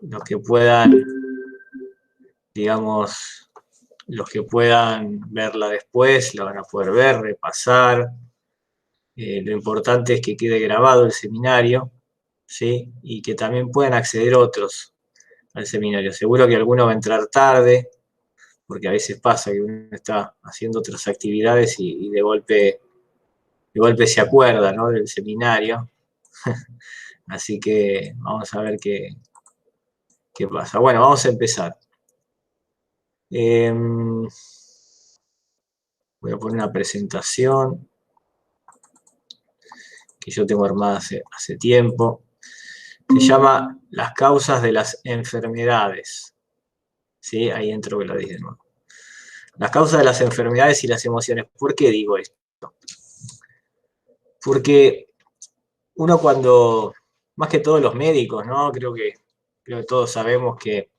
los que puedan, digamos, los que puedan verla después, la van a poder ver, repasar. Lo importante es que quede grabado el seminario, ¿sí? Y que también puedan acceder otros al seminario. Seguro que alguno va a entrar tarde, porque a veces pasa que uno está haciendo otras actividades y de golpe se acuerda, ¿no?, del seminario. Así que vamos a ver qué pasa. Bueno, vamos a empezar. Voy a poner una presentación que yo tengo armada hace tiempo. Se llama Las causas de las enfermedades. ¿Sí? Ahí entro que lo dije de nuevo. Las causas de las enfermedades y las emociones. ¿Por qué digo esto? Porque uno cuando, más que todos los médicos, ¿no? Creo que todos sabemos que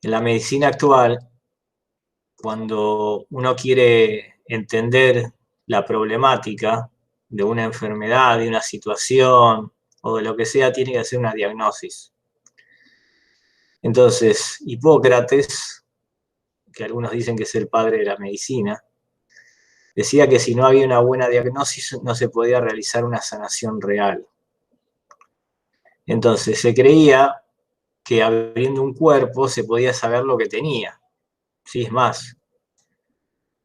en la medicina actual, cuando uno quiere entender la problemática de una enfermedad, de una situación o de lo que sea, tiene que hacer una diagnosis. Entonces, Hipócrates, que algunos dicen que es el padre de la medicina, decía que si no había una buena diagnosis no se podía realizar una sanación real. Entonces, se creía que abriendo un cuerpo se podía saber lo que tenía. Sí, es más,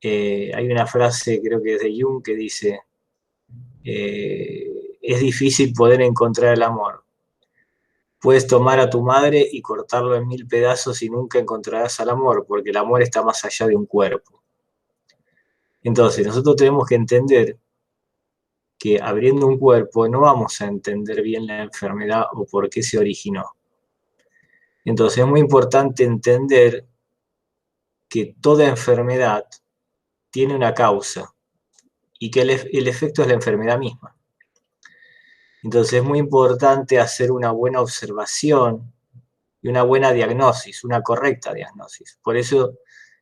hay una frase, creo que es de Jung, que dice, es difícil poder encontrar el amor. Puedes tomar a tu madre y cortarlo en 1000 pedazos y nunca encontrarás al amor, porque el amor está más allá de un cuerpo. Entonces, nosotros tenemos que entender que abriendo un cuerpo no vamos a entender bien la enfermedad o por qué se originó. Entonces, es muy importante entender que toda enfermedad tiene una causa y que el efecto es la enfermedad misma. Entonces es muy importante hacer una buena observación y una buena diagnosis, una correcta diagnosis. Por eso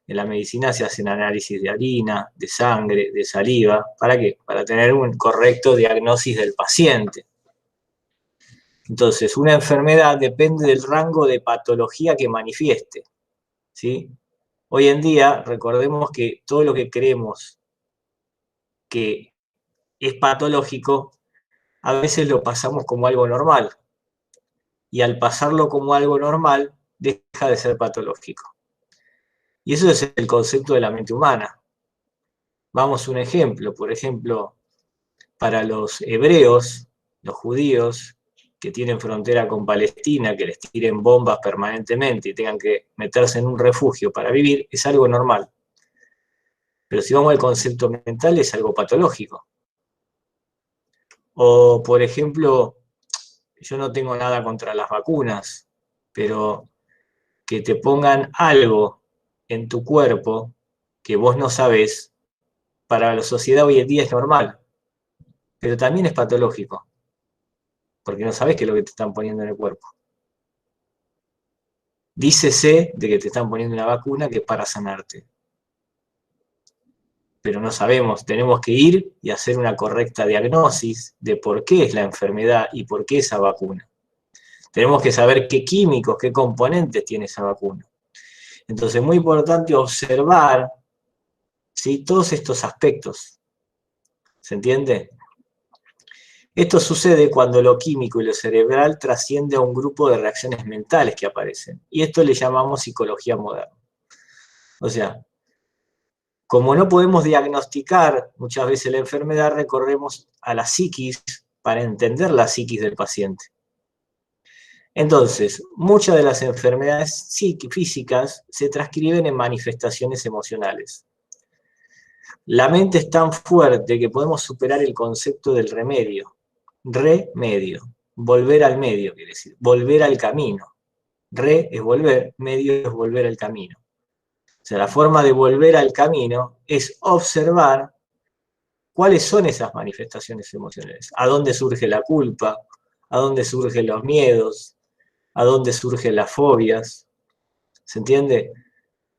en la medicina se hacen análisis de orina, de sangre, de saliva. ¿Para qué? Para tener un correcto diagnosis del paciente. Entonces, una enfermedad depende del rango de patología que manifieste, ¿sí? Hoy en día, recordemos que todo lo que creemos que es patológico, a veces lo pasamos como algo normal. Y al pasarlo como algo normal, deja de ser patológico. Y eso es el concepto de la mente humana. Vamos a un ejemplo. Por ejemplo, para los hebreos, los judíos, que tienen frontera con Palestina, que les tiren bombas permanentemente y tengan que meterse en un refugio para vivir, es algo normal. Pero si vamos al concepto mental, es algo patológico. O, por ejemplo, yo no tengo nada contra las vacunas, pero que te pongan algo en tu cuerpo que vos no sabés, para la sociedad hoy en día es normal, pero también es patológico, porque no sabés qué es lo que te están poniendo en el cuerpo. Dícese de que te están poniendo una vacuna que es para sanarte, pero no sabemos, tenemos que ir y hacer una correcta diagnosis de por qué es la enfermedad y por qué esa vacuna. Tenemos que saber qué químicos, qué componentes tiene esa vacuna. Entonces es muy importante observar, ¿sí?, todos estos aspectos. ¿Se entiende? Esto sucede cuando lo químico y lo cerebral trasciende a un grupo de reacciones mentales que aparecen. Y esto le llamamos psicología moderna. O sea, como no podemos diagnosticar muchas veces la enfermedad, recorremos a la psiquis para entender la psiquis del paciente. Entonces, muchas de las enfermedades físicas se transcriben en manifestaciones emocionales. La mente es tan fuerte que podemos superar el concepto del remedio. Remedio, volver al medio, quiere decir, volver al camino. Re es volver, medio es volver al camino. O sea, la forma de volver al camino es observar cuáles son esas manifestaciones emocionales. ¿A dónde surge la culpa? ¿A dónde surgen los miedos? ¿A dónde surgen las fobias? ¿Se entiende?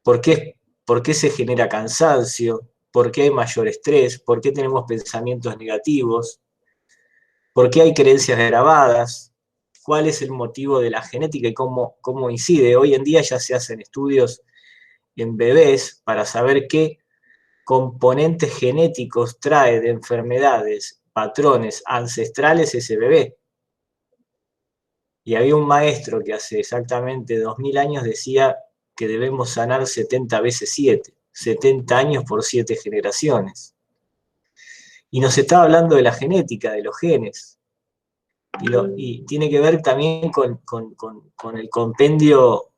¿Por qué se genera cansancio? ¿Por qué hay mayor estrés? ¿Por qué tenemos pensamientos negativos? ¿Por qué hay creencias grabadas? cuál es el motivo de la genética y cómo incide. Hoy en día ya se hacen estudios en bebés para saber qué componentes genéticos trae de enfermedades, patrones ancestrales ese bebé. Y había un maestro que hace exactamente 2000 años decía que debemos sanar 70 veces 7, 70 años por 7 generaciones. Y nos está hablando de la genética, de los genes. Y tiene que ver también con el compendio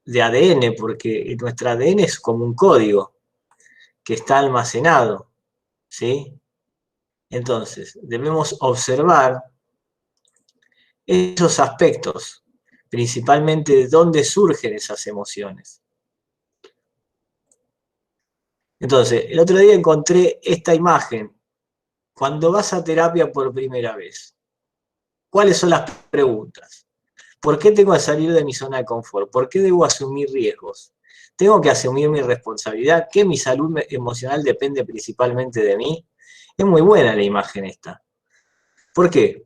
de ADN, porque nuestro ADN es como un código que está almacenado, ¿sí? Entonces, debemos observar esos aspectos, principalmente de dónde surgen esas emociones. Entonces, el otro día encontré esta imagen. Cuando vas a terapia por primera vez, ¿cuáles son las preguntas? ¿Por qué tengo que salir de mi zona de confort? ¿Por qué debo asumir riesgos? ¿Tengo que asumir mi responsabilidad? ¿Que mi salud emocional depende principalmente de mí? Es muy buena la imagen esta. ¿Por qué?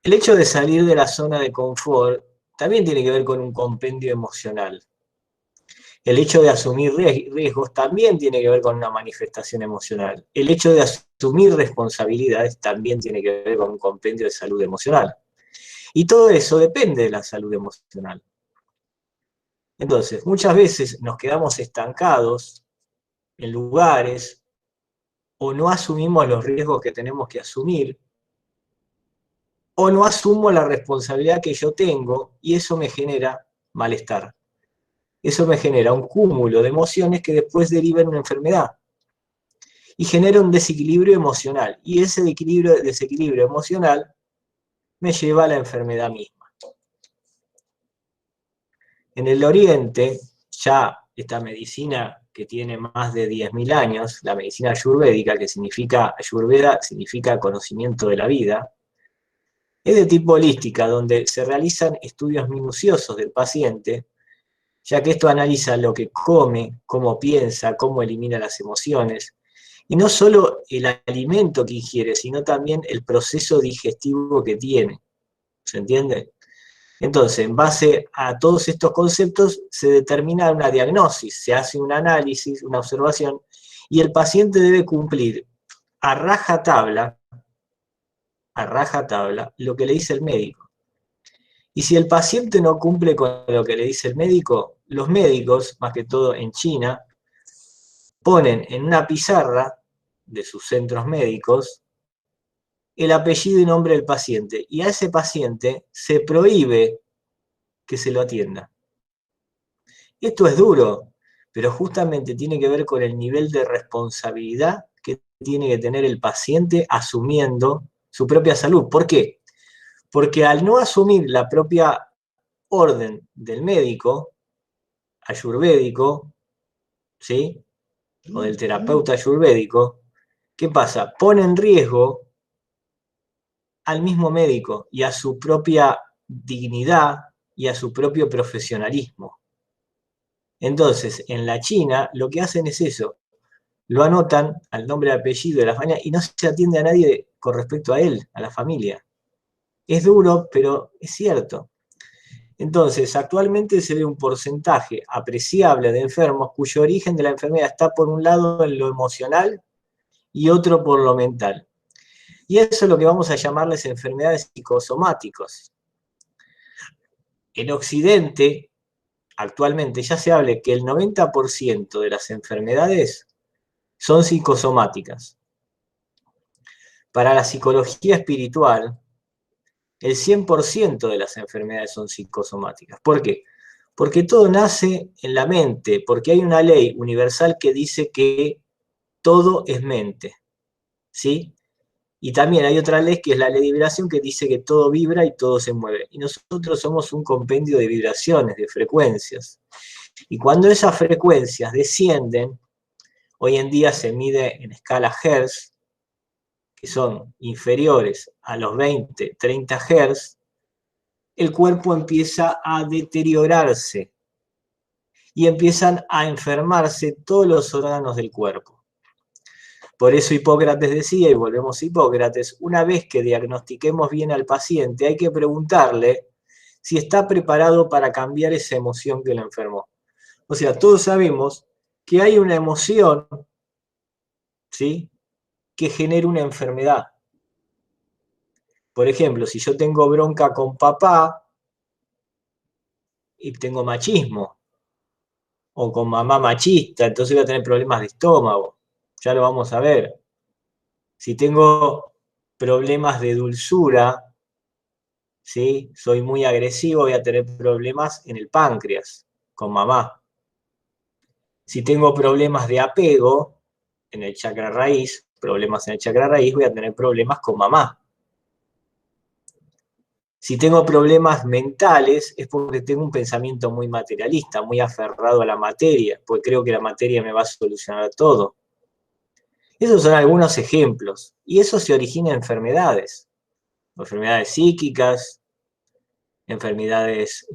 El hecho de salir de la zona de confort también tiene que ver con un compendio emocional. El hecho de asumir riesgos también tiene que ver con una manifestación emocional. El hecho de asumir responsabilidades también tiene que ver con un compendio de salud emocional. Y todo eso depende de la salud emocional. Entonces, muchas veces nos quedamos estancados en lugares o no asumimos los riesgos que tenemos que asumir o no asumo la responsabilidad que yo tengo y eso me genera malestar. Eso me genera un cúmulo de emociones que después deriva en una enfermedad y genera un desequilibrio emocional. Y ese desequilibrio emocional me lleva a la enfermedad misma. En el Oriente, ya esta medicina que tiene más de 10.000 años, la medicina ayurvédica, que significa, Ayurveda significa conocimiento de la vida, es de tipo holística, donde se realizan estudios minuciosos del paciente, ya que esto analiza lo que come, cómo piensa, cómo elimina las emociones, y no solo el alimento que ingiere, sino también el proceso digestivo que tiene. ¿Se entiende? Entonces, en base a todos estos conceptos, se determina una diagnosis, se hace un análisis, una observación, y el paciente debe cumplir a rajatabla lo que le dice el médico. Y si el paciente no cumple con lo que le dice el médico, los médicos, más que todo en China, ponen en una pizarra de sus centros médicos el apellido y nombre del paciente, y a ese paciente se prohíbe que se lo atienda. Esto es duro, pero justamente tiene que ver con el nivel de responsabilidad que tiene que tener el paciente asumiendo su propia salud. ¿Por qué? Porque al no asumir la propia orden del médico ayurvédico, ¿sí? O del terapeuta ayurvédico, ¿qué pasa? Pone en riesgo al mismo médico y a su propia dignidad y a su propio profesionalismo. Entonces, en la China, lo que hacen es eso, lo anotan al nombre y apellido de la familia y no se atiende a nadie con respecto a él, a la familia. Es duro, pero es cierto. Entonces, actualmente se ve un porcentaje apreciable de enfermos cuyo origen de la enfermedad está por un lado en lo emocional y otro por lo mental. Y eso es lo que vamos a llamarles enfermedades psicosomáticas. En Occidente, actualmente ya se habla que el 90% de las enfermedades son psicosomáticas. Para la psicología espiritual, el 100% de las enfermedades son psicosomáticas. ¿Por qué? Porque todo nace en la mente, porque hay una ley universal que dice que todo es mente, ¿sí? Y también hay otra ley que es la ley de vibración que dice que todo vibra y todo se mueve. Y nosotros somos un compendio de vibraciones, de frecuencias. Y cuando esas frecuencias descienden, hoy en día se mide en escala Hertz, que son inferiores a los 20, 30 Hz, el cuerpo empieza a deteriorarse y empiezan a enfermarse todos los órganos del cuerpo. Por eso Hipócrates decía, y volvemos a Hipócrates, una vez que diagnostiquemos bien al paciente, hay que preguntarle si está preparado para cambiar esa emoción que lo enfermó. O sea, todos sabemos que hay una emoción, ¿sí?, que genera una enfermedad. Por ejemplo, si yo tengo bronca con papá y tengo machismo, o con mamá machista, entonces voy a tener problemas de estómago. Ya lo vamos a ver. Si tengo problemas de dulzura, ¿sí?, soy muy agresivo, voy a tener problemas en el páncreas, con mamá. Si tengo problemas de apego en el chakra raíz, problemas en el chakra raíz, voy a tener problemas con mamá. Si tengo problemas mentales es porque tengo un pensamiento muy materialista, muy aferrado a la materia, porque creo que la materia me va a solucionar todo. Esos son algunos ejemplos, y eso se origina en enfermedades psíquicas, enfermedades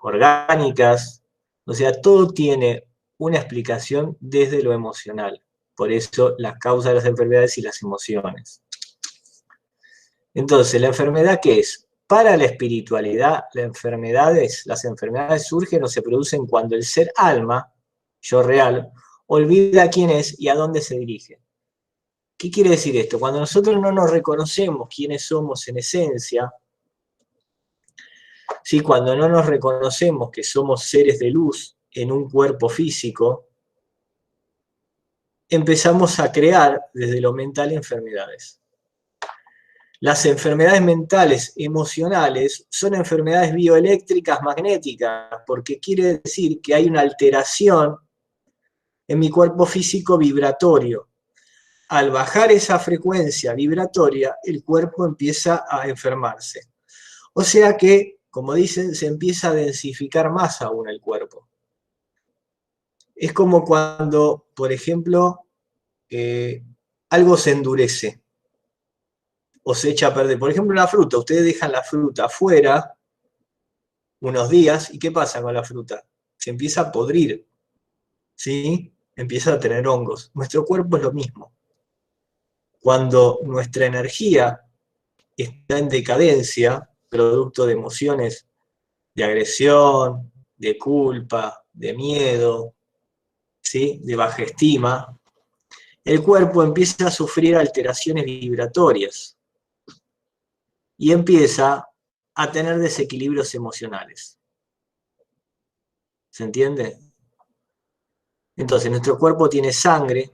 orgánicas, o sea, todo tiene una explicación desde lo emocional. Por eso las causas de las enfermedades y las emociones. Entonces, ¿la enfermedad qué es? Para la espiritualidad, las enfermedades surgen o se producen cuando el ser alma, yo real, olvida quién es y a dónde se dirige. ¿Qué quiere decir esto? Cuando nosotros no nos reconocemos quiénes somos en esencia, ¿sí?, cuando no nos reconocemos que somos seres de luz en un cuerpo físico, empezamos a crear desde lo mental enfermedades. Las enfermedades mentales emocionales son enfermedades bioeléctricas magnéticas, porque quiere decir que hay una alteración en mi cuerpo físico vibratorio. Al bajar esa frecuencia vibratoria, el cuerpo empieza a enfermarse. O sea que, como dicen, se empieza a densificar más aún el cuerpo. Es como cuando, por ejemplo, algo se endurece o se echa a perder. Por ejemplo, la fruta. Ustedes dejan la fruta afuera unos días, ¿y qué pasa con la fruta? Se empieza a podrir, ¿sí? Empieza a tener hongos. Nuestro cuerpo es lo mismo. Cuando nuestra energía está en decadencia, producto de emociones de agresión, de culpa, de miedo, ¿sí?, de baja estima, el cuerpo empieza a sufrir alteraciones vibratorias y empieza a tener desequilibrios emocionales. ¿Se entiende? Entonces, nuestro cuerpo tiene sangre,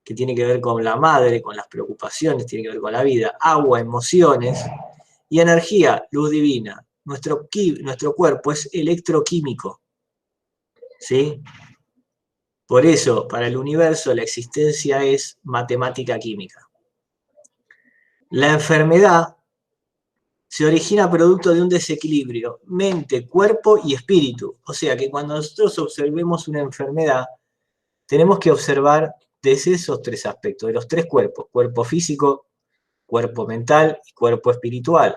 que tiene que ver con la madre, con las preocupaciones, tiene que ver con la vida, agua, emociones, y energía, luz divina. Nuestro cuerpo es electroquímico, ¿sí? Por eso, para el universo, la existencia es matemática química. La enfermedad se origina producto de un desequilibrio, mente, cuerpo y espíritu. O sea que cuando nosotros observemos una enfermedad, tenemos que observar desde esos tres aspectos, de los tres cuerpos: cuerpo físico, cuerpo mental y cuerpo espiritual.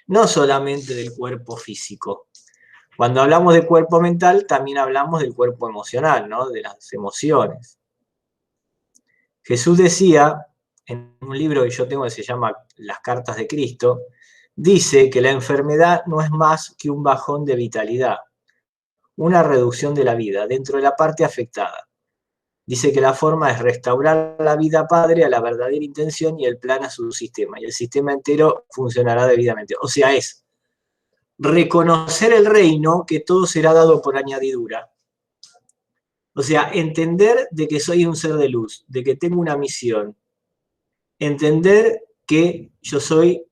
No solamente del cuerpo físico. Cuando hablamos de cuerpo mental, también hablamos del cuerpo emocional, ¿no?, de las emociones. Jesús decía, en un libro que yo tengo que se llama Las Cartas de Cristo, dice que la enfermedad no es más que un bajón de vitalidad, una reducción de la vida dentro de la parte afectada. Dice que la forma es restaurar la vida padre a la verdadera intención y el plan a su sistema, y el sistema entero funcionará debidamente. O sea, es reconocer el reino, que todo será dado por añadidura. O sea, entender de que soy un ser de luz, de que tengo una misión. Entender que yo soy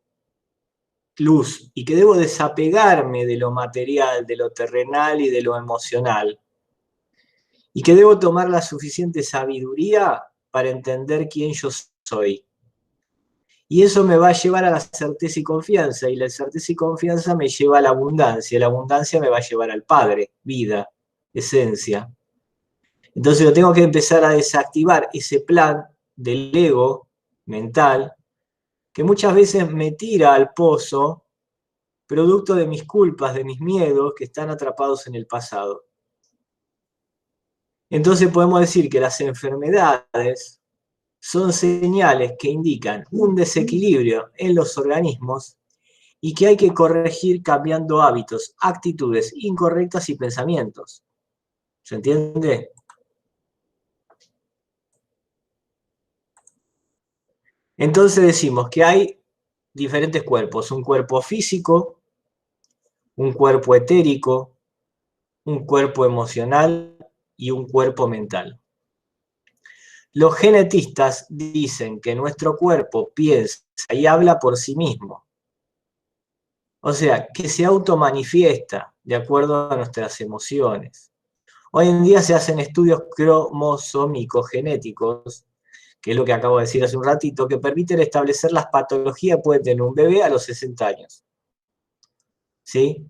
luz y que debo desapegarme de lo material, de lo terrenal y de lo emocional. Y que debo tomar la suficiente sabiduría para entender quién yo soy. Y eso me va a llevar a la certeza y confianza, y la certeza y confianza me lleva a la abundancia me va a llevar al Padre, vida, esencia. Entonces yo tengo que empezar a desactivar ese plan del ego mental, que muchas veces me tira al pozo, producto de mis culpas, de mis miedos, que están atrapados en el pasado. Entonces podemos decir que las enfermedades son señales que indican un desequilibrio en los organismos y que hay que corregir cambiando hábitos, actitudes incorrectas y pensamientos. ¿Se entiende? Entonces decimos que hay diferentes cuerpos, un cuerpo físico, un cuerpo etérico, un cuerpo emocional y un cuerpo mental. Los genetistas dicen que nuestro cuerpo piensa y habla por sí mismo. O sea, que se automanifiesta de acuerdo a nuestras emociones. Hoy en día se hacen estudios cromosómicos genéticos, que es lo que acabo de decir hace un ratito, que permiten establecer las patologías que puede tener un bebé a los 60 años. ¿Sí?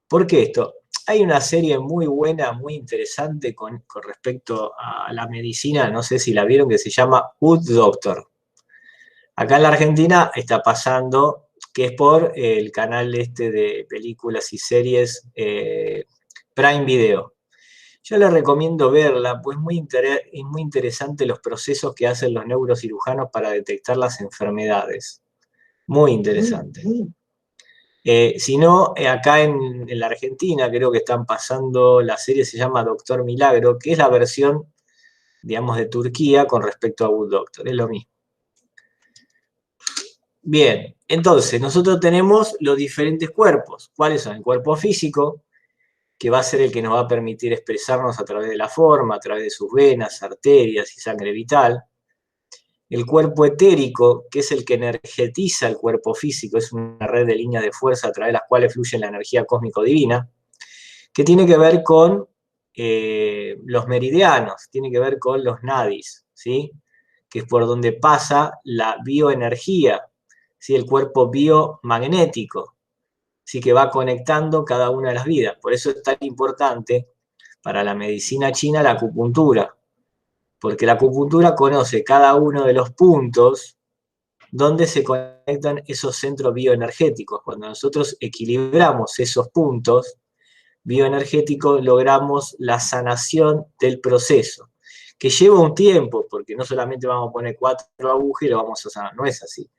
¿Por qué esto? Hay una serie muy buena, muy interesante con respecto a la medicina, no sé si la vieron, que se llama Good Doctor. Acá en la Argentina está pasando, que es por el canal este de películas y series Prime Video. Yo les recomiendo verla, pues es muy interesante los procesos que hacen los neurocirujanos para detectar las enfermedades. Muy interesante. Si no, acá en la Argentina creo que están pasando, la serie se llama Doctor Milagro, que es la versión, digamos, de Turquía con respecto a Good Doctor, es lo mismo. Bien, entonces nosotros tenemos los diferentes cuerpos. ¿Cuáles son? El cuerpo físico, que va a ser el que nos va a permitir expresarnos a través de la forma, a través de sus venas, arterias y sangre vital. El cuerpo etérico, que es el que energetiza el cuerpo físico, es una red de líneas de fuerza a través de las cuales fluye la energía cósmico-divina, que tiene que ver con los meridianos, tiene que ver con los nadis, ¿sí? Que es por donde pasa la bioenergía, ¿sí? El cuerpo biomagnético, ¿sí? Que va conectando cada una de las vidas. Por eso es tan importante para la medicina china la acupuntura, porque la acupuntura conoce cada uno de los puntos donde se conectan esos centros bioenergéticos. Cuando nosotros equilibramos esos puntos bioenergéticos, logramos la sanación del proceso, que lleva un tiempo, porque no solamente vamos a poner 4 agujas y lo vamos a sanar, no es así.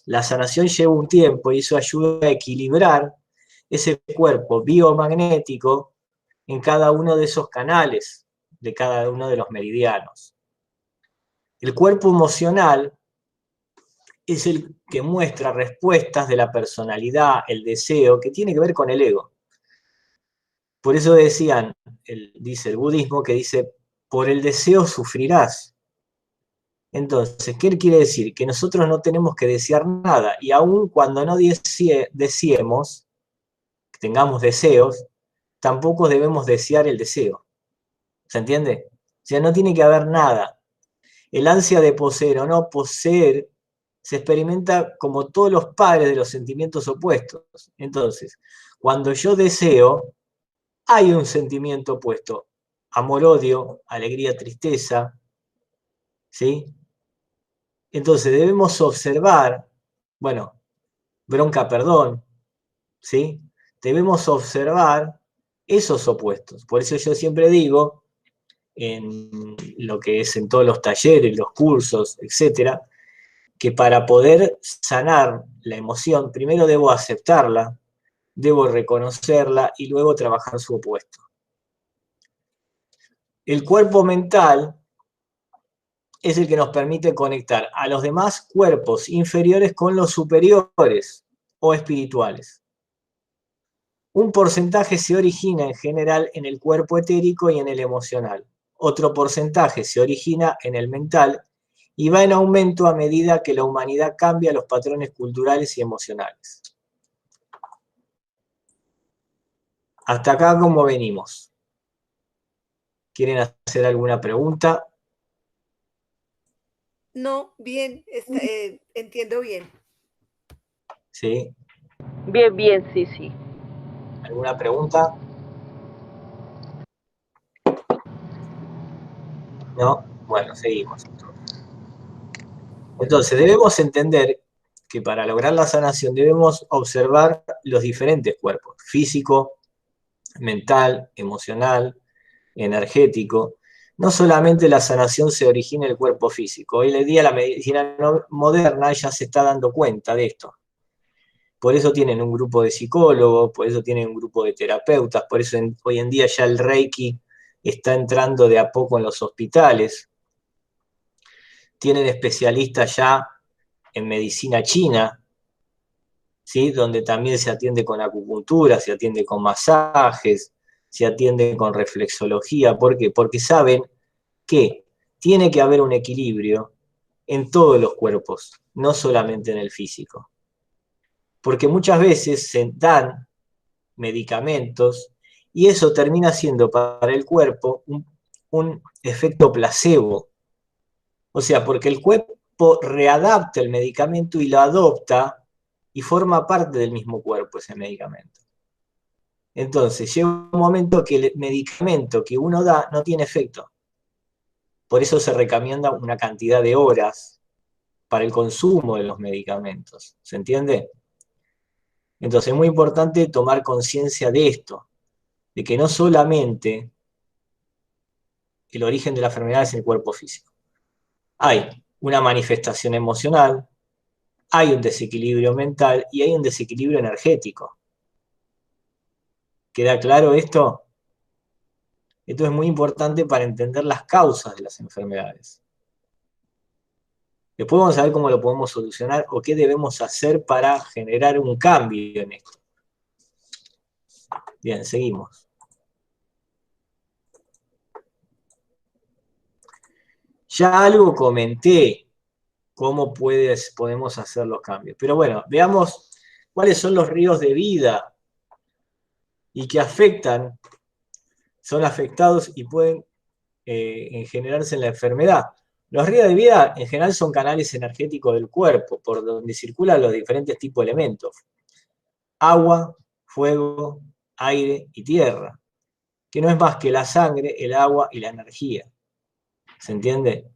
La sanación lleva un tiempo y eso ayuda a equilibrar ese cuerpo biomagnético en cada uno de esos canales, de cada uno de los meridianos. El cuerpo emocional es el que muestra respuestas de la personalidad, el deseo, que tiene que ver con el ego. Por eso decían, dice el budismo, que dice, por el deseo sufrirás. Entonces, ¿qué quiere decir? Que nosotros no tenemos que desear nada, y aun cuando no deseemos, tengamos deseos, tampoco debemos desear el deseo. ¿Se entiende? O sea, no tiene que haber nada. El ansia de poseer o no poseer se experimenta como todos los padres de los sentimientos opuestos. Entonces, cuando yo deseo, hay un sentimiento opuesto. Amor-odio, alegría-tristeza, ¿sí? Entonces debemos observar, bueno, bronca-perdón, ¿sí? Debemos observar esos opuestos. Por eso yo siempre digo, en lo que es en todos los talleres, los cursos, etcétera, que para poder sanar la emoción, primero debo aceptarla, debo reconocerla y luego trabajar su opuesto. El cuerpo mental es el que nos permite conectar a los demás cuerpos inferiores con los superiores o espirituales. Un porcentaje se origina en general en el cuerpo etérico y en el emocional. Otro porcentaje se origina en el mental y va en aumento a medida que la humanidad cambia los patrones culturales y emocionales. Hasta acá, ¿cómo venimos? ¿Quieren hacer alguna pregunta? No, bien, entiendo bien. ¿Sí? Bien, bien, sí, sí. ¿Alguna pregunta? ¿No? Bueno, seguimos. Entonces, debemos entender que para lograr la sanación debemos observar los diferentes cuerpos, físico, mental, emocional, energético, no solamente la sanación se origina en el cuerpo físico. Hoy en día la medicina moderna ya se está dando cuenta de esto. Por eso tienen un grupo de psicólogos, por eso tienen un grupo de terapeutas, por eso hoy en día ya el Reiki está entrando de a poco en los hospitales. Tienen especialistas ya en medicina china, ¿sí? Donde también se atiende con acupuntura, se atiende con masajes, se atiende con reflexología. ¿Por qué? Porque saben que tiene que haber un equilibrio en todos los cuerpos, no solamente en el físico. Porque muchas veces se dan medicamentos y eso termina siendo para el cuerpo un efecto placebo. O sea, porque el cuerpo readapta el medicamento y lo adopta y forma parte del mismo cuerpo ese medicamento. Entonces, llega un momento que el medicamento que uno da no tiene efecto. Por eso se recomienda una cantidad de horas para el consumo de los medicamentos. ¿Se entiende? Entonces, es muy importante tomar conciencia de esto, de que no solamente el origen de la enfermedad es en el cuerpo físico. Hay una manifestación emocional, hay un desequilibrio mental y hay un desequilibrio energético. ¿Queda claro esto? Esto es muy importante para entender las causas de las enfermedades. Después vamos a ver cómo lo podemos solucionar o qué debemos hacer para generar un cambio en esto. Bien, seguimos. Ya algo comenté cómo podemos hacer los cambios. Pero bueno, veamos cuáles son los ríos de vida y que afectan, son afectados y pueden generarse en la enfermedad. Los ríos de vida en general son canales energéticos del cuerpo, por donde circulan los diferentes tipos de elementos. Agua, fuego, aire y tierra, que no es más que la sangre, el agua y la energía. ¿Se entiende?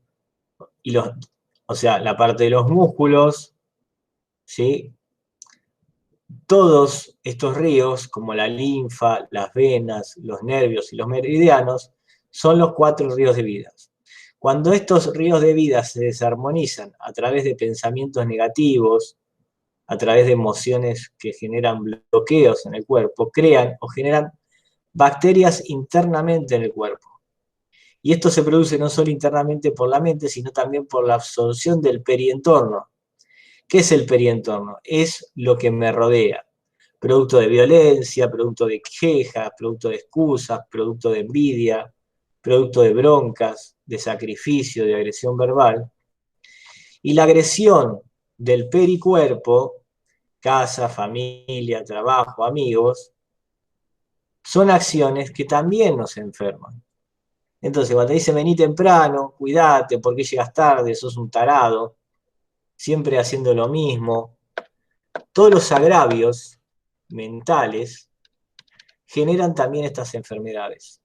O sea, la parte de los músculos, ¿sí? Todos estos ríos, como la linfa, las venas, los nervios y los meridianos, son los 4 ríos de vida. Cuando estos ríos de vida se desarmonizan a través de pensamientos negativos, a través de emociones que generan bloqueos en el cuerpo, crean o generan bacterias internamente en el cuerpo. Y esto se produce no solo internamente por la mente, sino también por la absorción del perientorno. ¿Qué es el perientorno? Es lo que me rodea. Producto de violencia, producto de quejas, producto de excusas, producto de envidia, producto de broncas, de sacrificio, de agresión verbal. Y la agresión del pericuerpo, casa, familia, trabajo, amigos, son acciones que también nos enferman. Entonces, cuando te dicen vení temprano, cuídate, porque llegas tarde, sos un tarado, siempre haciendo lo mismo, todos los agravios mentales generan también estas enfermedades.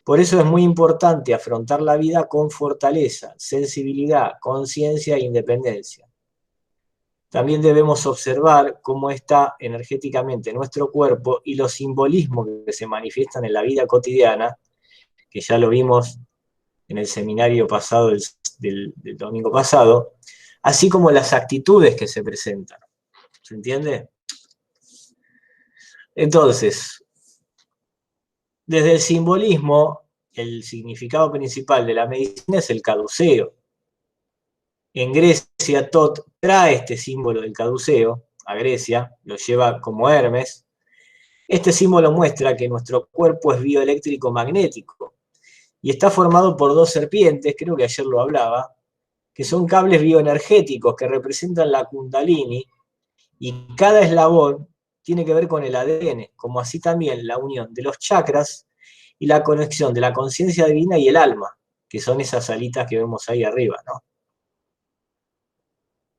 Por eso es muy importante afrontar la vida con fortaleza, sensibilidad, conciencia e independencia. También debemos observar cómo está energéticamente nuestro cuerpo y los simbolismos que se manifiestan en la vida cotidiana, que ya lo vimos en el seminario pasado del domingo pasado, así como las actitudes que se presentan. ¿Se entiende? Entonces, desde el simbolismo, el significado principal de la medicina es el caduceo. En Grecia, Tot trae este símbolo del caduceo a Grecia, lo lleva como Hermes. Este símbolo muestra que nuestro cuerpo es bioeléctrico magnético y está formado por 2 serpientes, creo que ayer lo hablaba, que son cables bioenergéticos que representan la Kundalini, y cada eslabón tiene que ver con el ADN, como así también la unión de los chakras y la conexión de la conciencia divina y el alma, que son esas alitas que vemos ahí arriba, ¿no?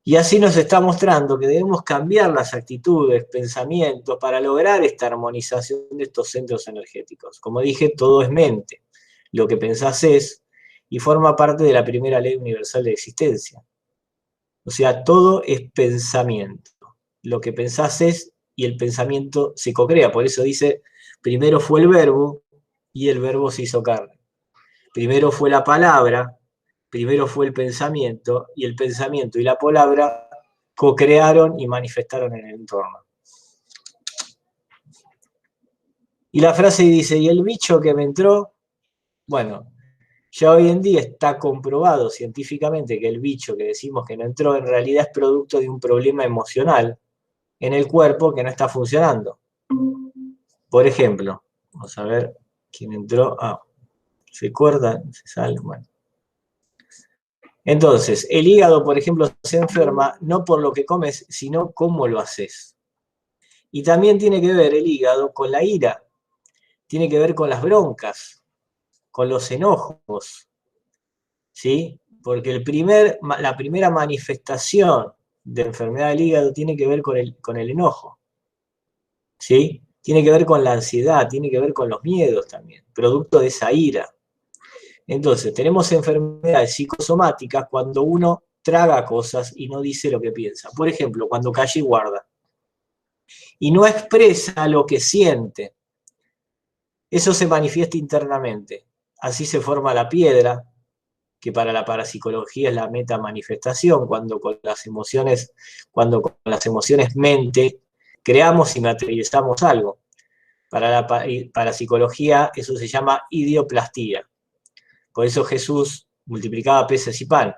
Y así nos está mostrando que debemos cambiar las actitudes, pensamientos, para lograr esta armonización de estos centros energéticos. Como dije, todo es mente. Lo que pensás es, y forma parte de la primera ley universal de existencia. O sea, todo es pensamiento. Lo que pensás es, y el pensamiento se cocrea. Por eso dice, primero fue el verbo, y el verbo se hizo carne. Primero fue la palabra, primero fue el pensamiento, y el pensamiento y la palabra co-crearon y manifestaron en el entorno. Y la frase dice, y el bicho que me entró, bueno, ya hoy en día está comprobado científicamente que el bicho que decimos que no entró en realidad es producto de un problema emocional en el cuerpo que no está funcionando. Por ejemplo, vamos a ver quién entró. Se corta, se sale, bueno. Entonces, el hígado, por ejemplo, se enferma no por lo que comes, sino cómo lo haces. Y también tiene que ver el hígado con la ira, tiene que ver con las broncas, con los enojos, ¿sí? Porque la primera manifestación de enfermedad del hígado tiene que ver con el enojo, ¿sí? Tiene que ver con la ansiedad, tiene que ver con los miedos también, producto de esa ira. Entonces, tenemos enfermedades psicosomáticas cuando uno traga cosas y no dice lo que piensa. Por ejemplo, cuando calla y guarda. Y no expresa lo que siente. Eso se manifiesta internamente. Así se forma la piedra, que para la parapsicología es la metamanifestación, cuando con las emociones mente, creamos y materializamos algo. Para la parapsicología eso se llama idioplastía. Por eso Jesús multiplicaba peces y pan.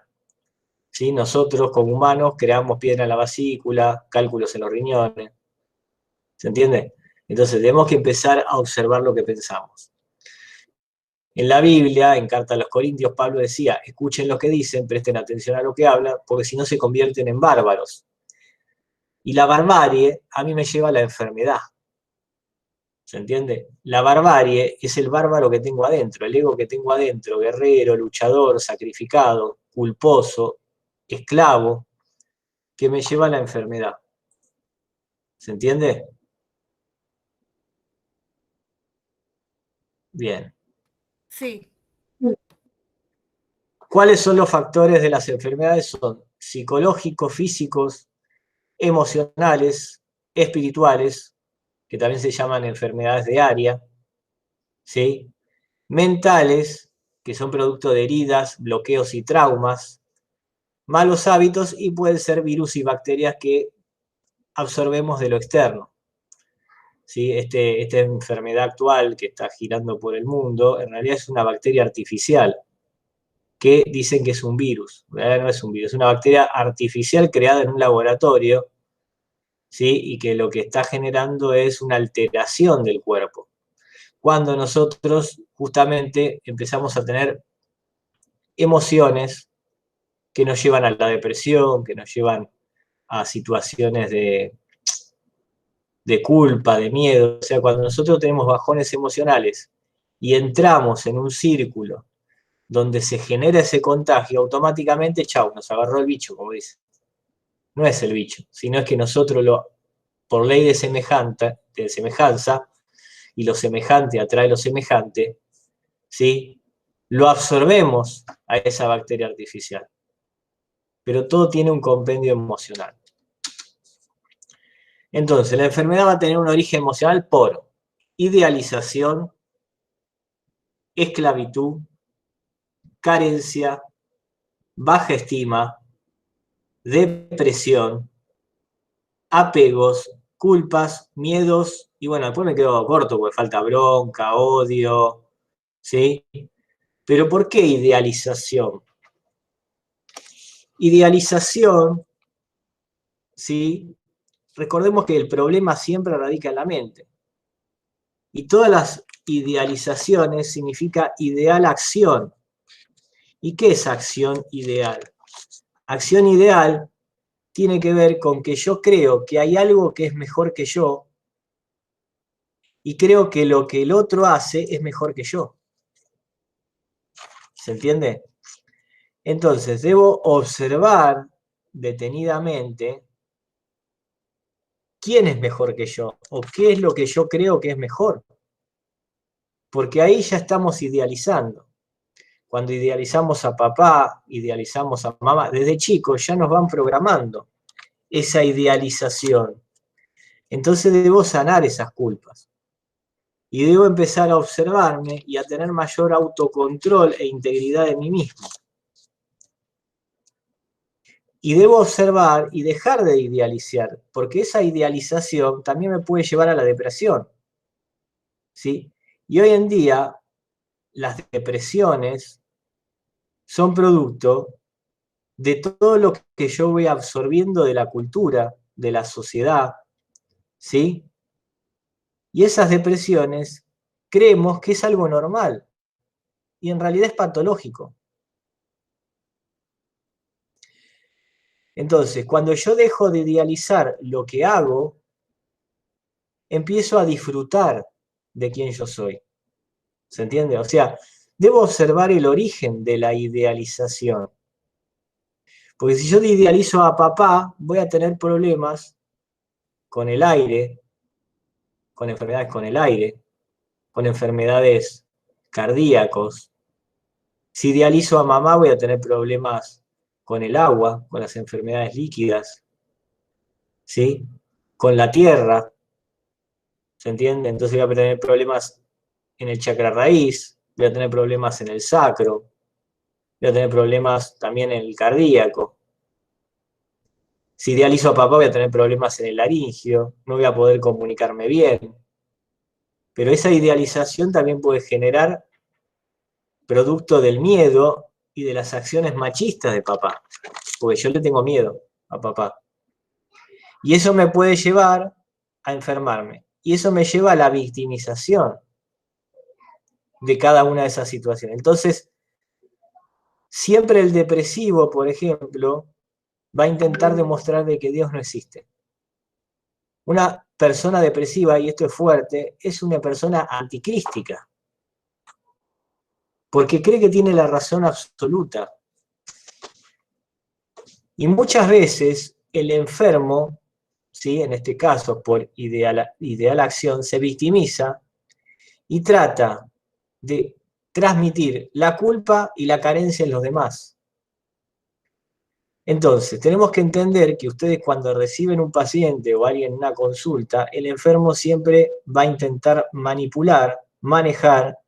¿Sí? Nosotros, como humanos, creamos piedra en la vesícula, cálculos en los riñones. ¿Se entiende? Entonces, tenemos que empezar a observar lo que pensamos. En la Biblia, en Carta a los Corintios, Pablo decía, escuchen lo que dicen, presten atención a lo que hablan, porque si no se convierten en bárbaros. Y la barbarie a mí me lleva a la enfermedad. ¿Se entiende? La barbarie es el bárbaro que tengo adentro, el ego que tengo adentro, guerrero, luchador, sacrificado, culposo, esclavo, que me lleva a la enfermedad. ¿Se entiende? Bien. Sí. ¿Cuáles son los factores de las enfermedades? Son psicológicos, físicos, emocionales, espirituales, que también se llaman enfermedades de área, ¿sí? Mentales, que son producto de heridas, bloqueos y traumas, malos hábitos, y pueden ser virus y bacterias que absorbemos de lo externo. ¿Sí? Esta enfermedad actual que está girando por el mundo, en realidad es una bacteria artificial, que dicen que es un virus. En realidad no es un virus, es una bacteria artificial creada en un laboratorio, ¿sí? Y que lo que está generando es una alteración del cuerpo. Cuando nosotros justamente empezamos a tener emociones que nos llevan a la depresión, que nos llevan a situaciones de culpa, de miedo. O sea, cuando nosotros tenemos bajones emocionales y entramos en un círculo donde se genera ese contagio, automáticamente, chau, nos agarró el bicho, como dice. No es el bicho, sino es que nosotros, por ley de semejanza, y lo semejante atrae lo semejante, ¿sí? Lo absorbemos a esa bacteria artificial. Pero todo tiene un compendio emocional. Entonces, la enfermedad va a tener un origen emocional por idealización, esclavitud, carencia, baja estima, depresión, apegos, culpas, miedos, y bueno, después me quedo corto porque falta bronca, odio, ¿sí? Pero ¿por qué idealización? Idealización, ¿sí? Recordemos que el problema siempre radica en la mente. Y todas las idealizaciones significa ideal acción. ¿Y qué es acción ideal? Acción ideal tiene que ver con que yo creo que hay algo que es mejor que yo y creo que lo que el otro hace es mejor que yo. ¿Se entiende? Entonces, debo observar detenidamente quién es mejor que yo o qué es lo que yo creo que es mejor. Porque ahí ya estamos idealizando. Cuando idealizamos a papá, idealizamos a mamá, desde chicos ya nos van programando esa idealización. Entonces debo sanar esas culpas. Y debo empezar a observarme y a tener mayor autocontrol e integridad de mí mismo. Y debo observar y dejar de idealizar, porque esa idealización también me puede llevar a la depresión, ¿sí? Y hoy en día las depresiones son producto de todo lo que yo voy absorbiendo de la cultura, de la sociedad, ¿sí? Y esas depresiones creemos que es algo normal, y en realidad es patológico. Entonces, cuando yo dejo de idealizar lo que hago, empiezo a disfrutar de quién yo soy. ¿Se entiende? O sea, debo observar el origen de la idealización. Porque si yo idealizo a papá, voy a tener problemas con el aire, con enfermedades con el aire, con enfermedades cardíacos. Si idealizo a mamá, voy a tener problemas con el agua, con las enfermedades líquidas, ¿sí? Con la tierra, ¿se entiende? Entonces voy a tener problemas en el chakra raíz, voy a tener problemas en el sacro, voy a tener problemas también en el cardíaco. Si idealizo a papá, voy a tener problemas en el laringio, no voy a poder comunicarme bien. Pero esa idealización también puede generar producto del miedo y de las acciones machistas de papá, porque yo le tengo miedo a papá. Y eso me puede llevar a enfermarme. Y eso me lleva a la victimización de cada una de esas situaciones. Entonces, siempre el depresivo, por ejemplo, va a intentar demostrar de que Dios no existe. Una persona depresiva, y esto es fuerte, es una persona anticrística, porque cree que tiene la razón absoluta. Y muchas veces el enfermo, ¿sí? En este caso por ideal acción, se victimiza y trata de transmitir la culpa y la carencia en los demás. Entonces, tenemos que entender que ustedes cuando reciben un paciente o alguien en una consulta, el enfermo siempre va a intentar manipular, manejar,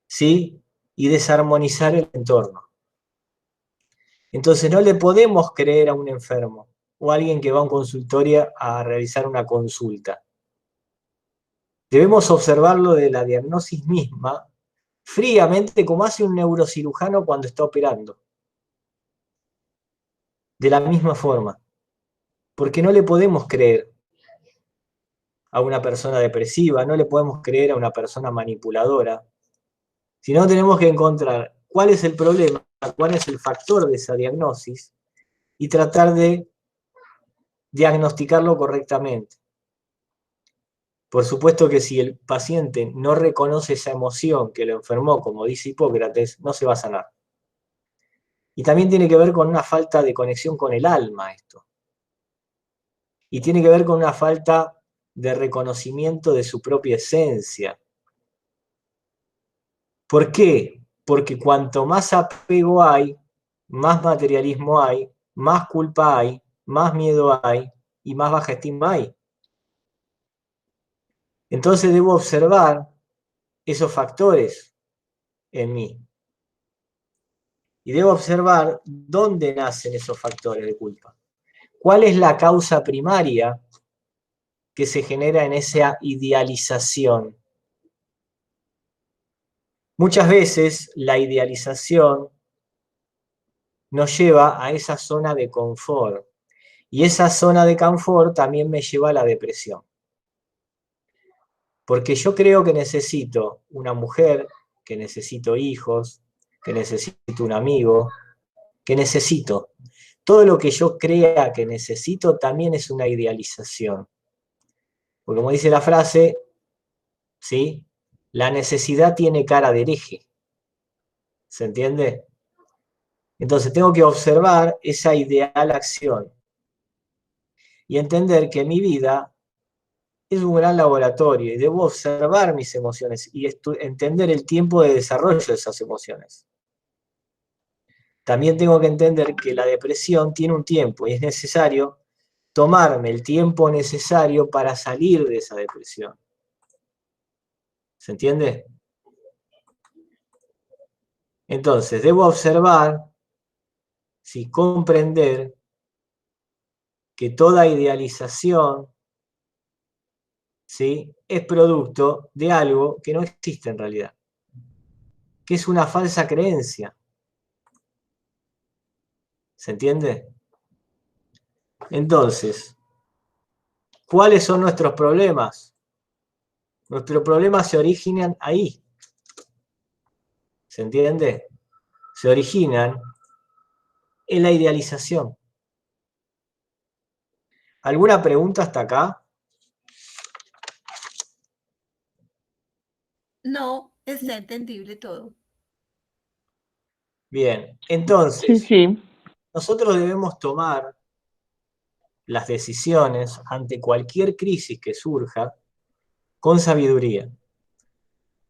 ¿sí? Y desarmonizar el entorno. Entonces, no le podemos creer a un enfermo o a alguien que va a un consultorio a realizar una consulta. Debemos observarlo de la diagnosis misma fríamente, como hace un neurocirujano cuando está operando. De la misma forma. Porque no le podemos creer a una persona depresiva, no le podemos creer a una persona manipuladora, sino tenemos que encontrar cuál es el problema, cuál es el factor de esa diagnosis y tratar de diagnosticarlo correctamente. Por supuesto que si el paciente no reconoce esa emoción que lo enfermó, como dice Hipócrates, no se va a sanar. Y también tiene que ver con una falta de conexión con el alma esto. Y tiene que ver con una falta de reconocimiento de su propia esencia. ¿Por qué? Porque cuanto más apego hay, más materialismo hay, más culpa hay, más miedo hay y más baja estima hay. Entonces debo observar esos factores en mí. Y debo observar dónde nacen esos factores de culpa. ¿Cuál es la causa primaria que se genera en esa idealización? Muchas veces la idealización nos lleva a esa zona de confort. Y esa zona de confort también me lleva a la depresión. Porque yo creo que necesito una mujer, que necesito hijos, que necesito un amigo, que necesito. Todo lo que yo crea que necesito también es una idealización. Porque como dice la frase, ¿sí? La necesidad tiene cara de hereje. ¿Se entiende? Entonces tengo que observar esa ideal acción y entender que mi vida es un gran laboratorio y debo observar mis emociones y entender el tiempo de desarrollo de esas emociones. También tengo que entender que la depresión tiene un tiempo y es necesario tomarme el tiempo necesario para salir de esa depresión. ¿Se entiende? Entonces, debo observar, sí, comprender que toda idealización, ¿sí?, es producto de algo que no existe en realidad, que es una falsa creencia. ¿Se entiende? Entonces, ¿cuáles son nuestros problemas? Nuestros problemas se originan ahí. ¿Se entiende? Se originan en la idealización. ¿Alguna pregunta hasta acá? No, está entendible todo. Bien, Sí, entonces, sí. nosotros debemos tomar las decisiones ante cualquier crisis que surja con sabiduría.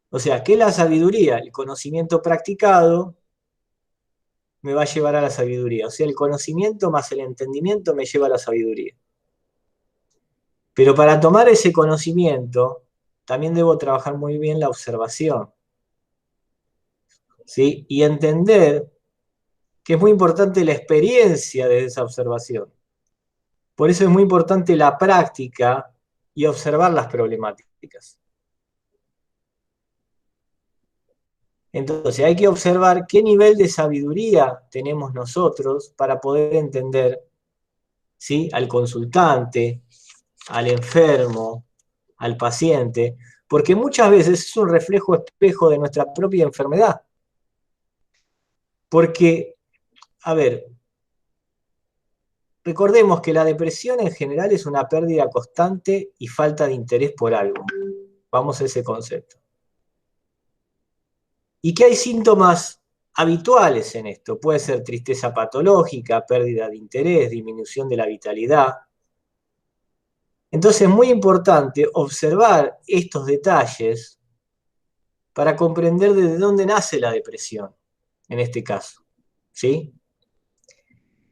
O sea, ¿qué es la sabiduría? El conocimiento practicado me va a llevar a la sabiduría. O sea, el conocimiento más el entendimiento me lleva a la sabiduría. Pero para tomar ese conocimiento, también debo trabajar muy bien la observación, ¿sí? Y entender que es muy importante la experiencia de esa observación. Por eso es muy importante la práctica y observar las problemáticas. Entonces hay que observar qué nivel de sabiduría tenemos nosotros para poder entender, ¿sí?, al consultante, al enfermo, al paciente, porque muchas veces es un reflejo espejo de nuestra propia enfermedad. Porque, a ver, recordemos que la depresión en general es una pérdida constante y falta de interés por algo. Vamos a ese concepto. Y que hay síntomas habituales en esto. Puede ser tristeza patológica, pérdida de interés, disminución de la vitalidad. Entonces es muy importante observar estos detalles para comprender desde dónde nace la depresión, en este caso. ¿Sí?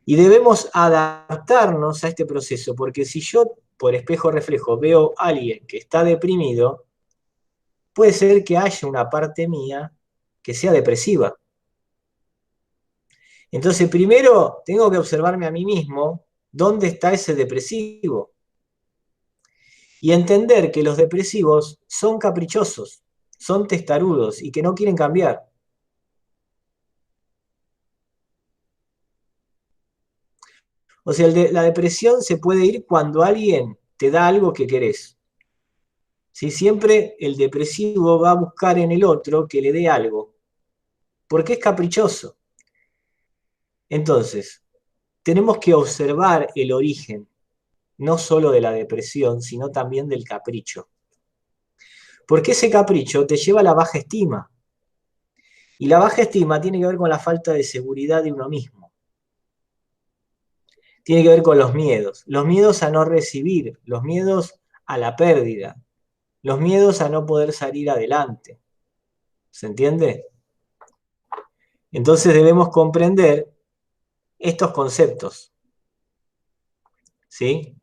Y debemos adaptarnos a este proceso, porque si yo por espejo reflejo veo a alguien que está deprimido, puede ser que haya una parte mía que sea depresiva. Entonces, primero tengo que observarme a mí mismo dónde está ese depresivo y entender que los depresivos son caprichosos, son testarudos y que no quieren cambiar. O sea, la depresión se puede ir cuando alguien te da algo que querés. ¿Sí? Siempre el depresivo va a buscar en el otro que le dé algo, porque es caprichoso. Entonces, tenemos que observar el origen, no solo de la depresión, sino también del capricho. Porque ese capricho te lleva a la baja estima. Y la baja estima tiene que ver con la falta de seguridad de uno mismo. Tiene que ver con los miedos a no recibir, los miedos a la pérdida, los miedos a no poder salir adelante. ¿Se entiende? Entonces debemos comprender estos conceptos. ¿Sí?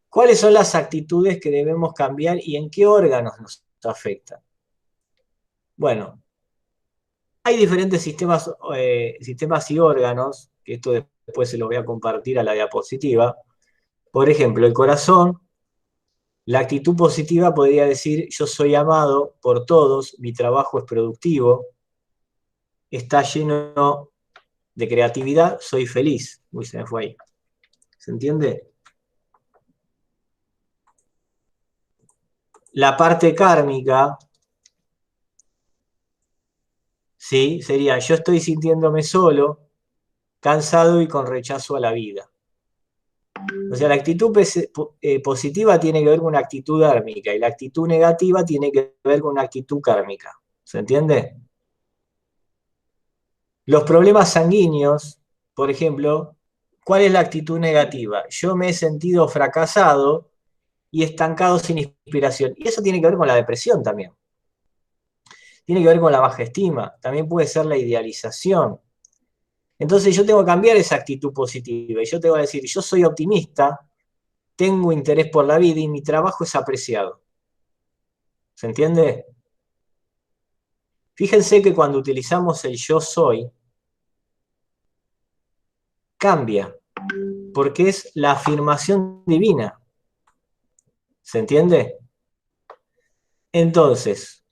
¿Cuáles son las actitudes que debemos cambiar y en qué órganos nos afectan? Bueno, hay diferentes sistemas y órganos, que esto después se lo voy a compartir a la diapositiva. Por ejemplo, el corazón, la actitud positiva podría decir: yo soy amado por todos, mi trabajo es productivo, está lleno de creatividad, soy feliz. Uy, se me fue ahí. ¿Se entiende? La parte kármica, ¿sí?, sería: yo estoy sintiéndome solo, cansado y con rechazo a la vida. O sea, la actitud positiva tiene que ver con una actitud dármica y la actitud negativa tiene que ver con una actitud kármica. ¿Se entiende? Los problemas sanguíneos, por ejemplo, ¿cuál es la actitud negativa? Yo me he sentido fracasado y estancado sin inspiración. Y eso tiene que ver con la depresión también. Tiene que ver con la baja estima. También puede ser la idealización. Entonces yo tengo que cambiar esa actitud positiva y yo tengo que decir: yo soy optimista, tengo interés por la vida y mi trabajo es apreciado. ¿Se entiende? Fíjense que cuando utilizamos el yo soy, cambia, porque es la afirmación divina. ¿Se entiende? Entonces,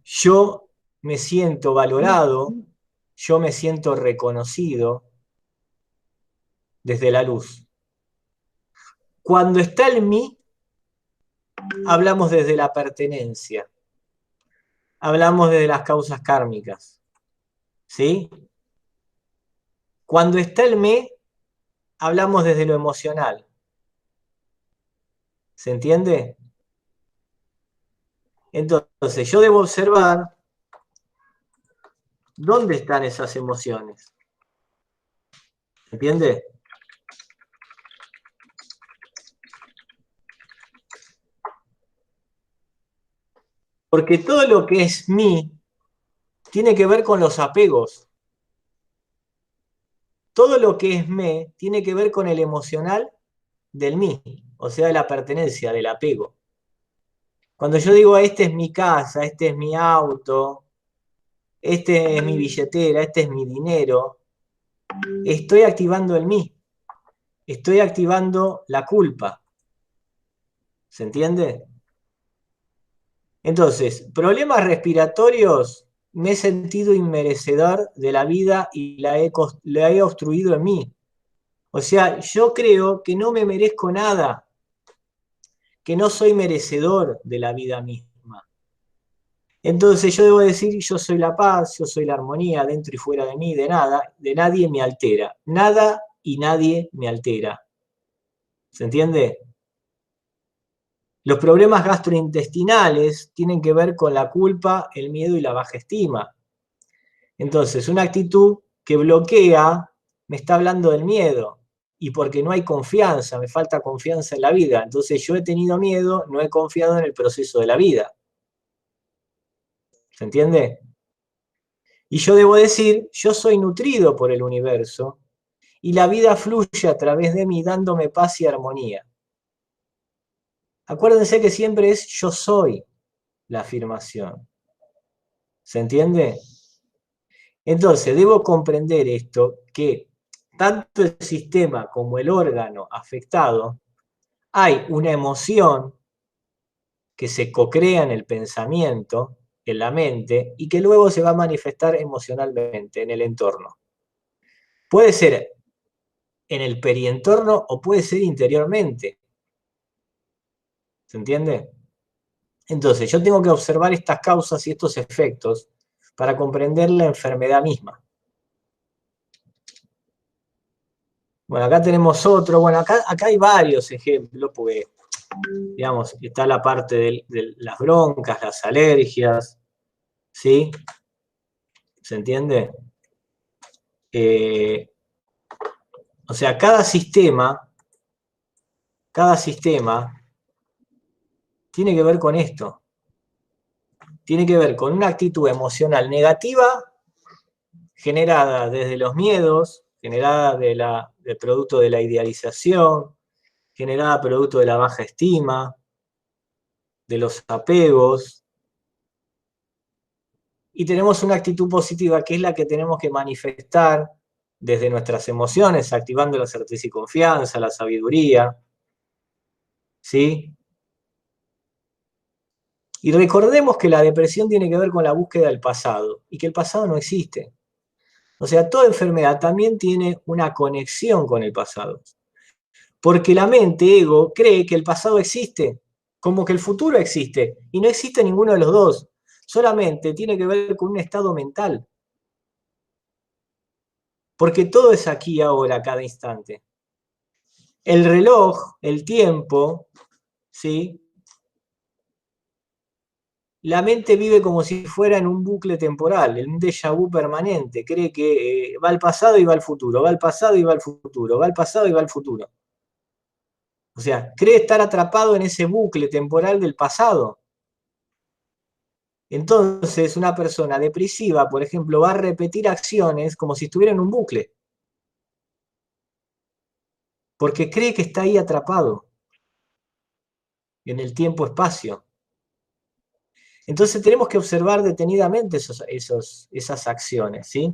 yo me siento valorado, yo me siento reconocido desde la luz. Cuando está el mí, hablamos desde la pertenencia, hablamos desde las causas kármicas, ¿sí? Cuando está el me, hablamos desde lo emocional. ¿Se entiende? Entonces, yo debo observar dónde están esas emociones. ¿Se entiende? Porque todo lo que es mí tiene que ver con los apegos. Todo lo que es me tiene que ver con el emocional del mí, o sea, de la pertenencia, del apego. Cuando yo digo, este es mi casa, este es mi auto, este es mi billetera, este es mi dinero, estoy activando el mí, estoy activando la culpa. ¿Se entiende? Entonces, problemas respiratorios, me he sentido inmerecedor de la vida y la he obstruido en mí. O sea, yo creo que no me merezco nada, que no soy merecedor de la vida misma. Entonces yo debo decir, yo soy la paz, yo soy la armonía, dentro y fuera de mí, de nada, de nadie me altera. Nada y nadie me altera. ¿Se entiende? Los problemas gastrointestinales tienen que ver con la culpa, el miedo y la baja estima. Entonces, una actitud que bloquea me está hablando del miedo. Y porque no hay confianza, me falta confianza en la vida. Entonces yo he tenido miedo, no he confiado en el proceso de la vida. ¿Se entiende? Y yo debo decir, yo soy nutrido por el universo y la vida fluye a través de mí dándome paz y armonía. Acuérdense que siempre es yo soy la afirmación. ¿Se entiende? Entonces, debo comprender esto, que tanto el sistema como el órgano afectado, hay una emoción que se cocrea en el pensamiento, en la mente, y que luego se va a manifestar emocionalmente en el entorno. Puede ser en el perientorno o puede ser interiormente. ¿Se entiende? Entonces, yo tengo que observar estas causas y estos efectos para comprender la enfermedad misma. Bueno, acá tenemos otro. Bueno, acá hay varios ejemplos, porque, digamos, está la parte de las broncas, las alergias, ¿sí? ¿Se entiende? O sea, cada sistema tiene que ver con esto. Tiene que ver con una actitud emocional negativa generada desde los miedos, generada del producto de la idealización, generada producto de la baja estima, de los apegos. Y tenemos una actitud positiva que es la que tenemos que manifestar desde nuestras emociones, activando la certeza y confianza, la sabiduría, ¿sí? Y recordemos que la depresión tiene que ver con la búsqueda del pasado y que el pasado no existe. O sea, toda enfermedad también tiene una conexión con el pasado. Porque la mente, ego, cree que el pasado existe, como que el futuro existe, y no existe ninguno de los dos. Solamente tiene que ver con un estado mental. Porque todo es aquí, ahora, cada instante. El reloj, el tiempo, ¿sí? La mente vive como si fuera en un bucle temporal, en un déjà vu permanente. Cree que va al pasado y va al futuro, va al pasado y va al futuro, va al pasado y va al futuro. O sea, cree estar atrapado en ese bucle temporal del pasado. Entonces, una persona depresiva, por ejemplo, va a repetir acciones como si estuviera en un bucle. Porque cree que está ahí atrapado en el tiempo-espacio. Entonces tenemos que observar detenidamente esas acciones, ¿sí?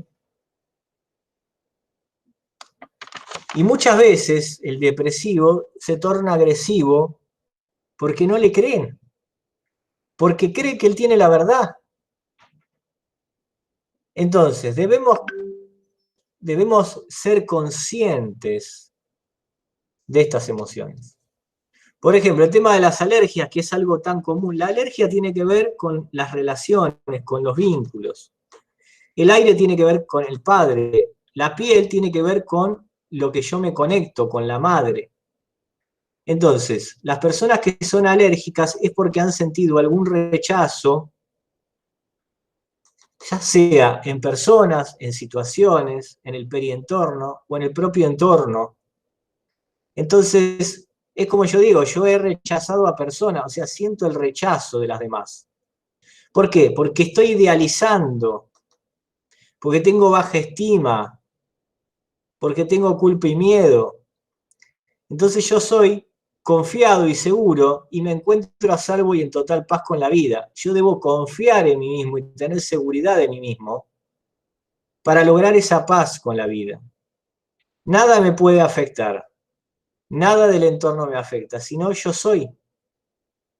Y muchas veces el depresivo se torna agresivo porque no le creen, porque cree que él tiene la verdad. Entonces, debemos ser conscientes de estas emociones. Por ejemplo, el tema de las alergias, que es algo tan común. La alergia tiene que ver con las relaciones, con los vínculos. El aire tiene que ver con el padre. La piel tiene que ver con lo que yo me conecto, con la madre. Entonces, las personas que son alérgicas es porque han sentido algún rechazo, ya sea en personas, en situaciones, en el perientorno o en el propio entorno. Entonces, es como yo digo, yo he rechazado a personas, o sea, siento el rechazo de las demás. ¿Por qué? Porque estoy idealizando, porque tengo baja estima, porque tengo culpa y miedo. Entonces yo soy confiado y seguro y me encuentro a salvo y en total paz con la vida. Yo debo confiar en mí mismo y tener seguridad de mí mismo para lograr esa paz con la vida. Nada me puede afectar, nada del entorno me afecta, sino yo soy.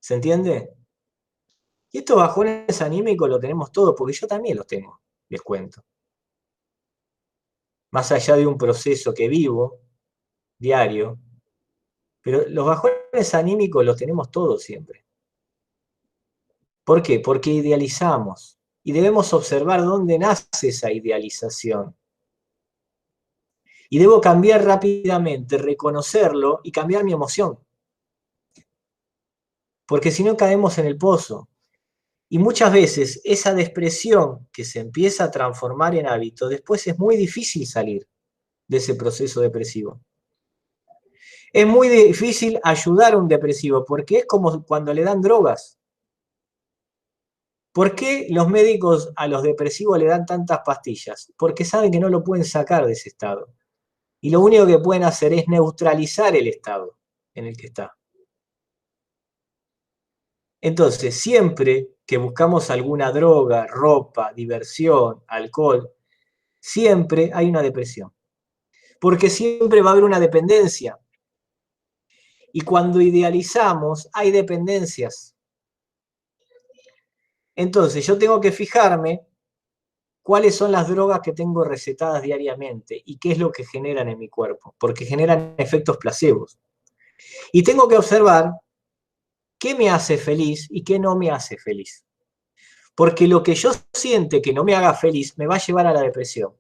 ¿Se entiende? Y estos bajones anímicos lo tenemos todos, porque yo también los tengo, les cuento. Más allá de un proceso que vivo, diario, pero los bajones anímicos los tenemos todos siempre. ¿Por qué? Porque idealizamos. Y debemos observar dónde nace esa idealización. Y debo cambiar rápidamente, reconocerlo y cambiar mi emoción. Porque si no caemos en el pozo. Y muchas veces esa depresión que se empieza a transformar en hábito, después es muy difícil salir de ese proceso depresivo. Es muy difícil ayudar a un depresivo porque es como cuando le dan drogas. ¿Por qué los médicos a los depresivos le dan tantas pastillas? Porque saben que no lo pueden sacar de ese estado. Y lo único que pueden hacer es neutralizar el estado en el que está. Entonces, siempre que buscamos alguna droga, ropa, diversión, alcohol, siempre hay una depresión. Porque siempre va a haber una dependencia. Y cuando idealizamos, hay dependencias. Entonces, yo tengo que fijarme cuáles son las drogas que tengo recetadas diariamente y qué es lo que generan en mi cuerpo, porque generan efectos placebos. Y tengo que observar qué me hace feliz y qué no me hace feliz. Porque lo que yo siente que no me haga feliz me va a llevar a la depresión.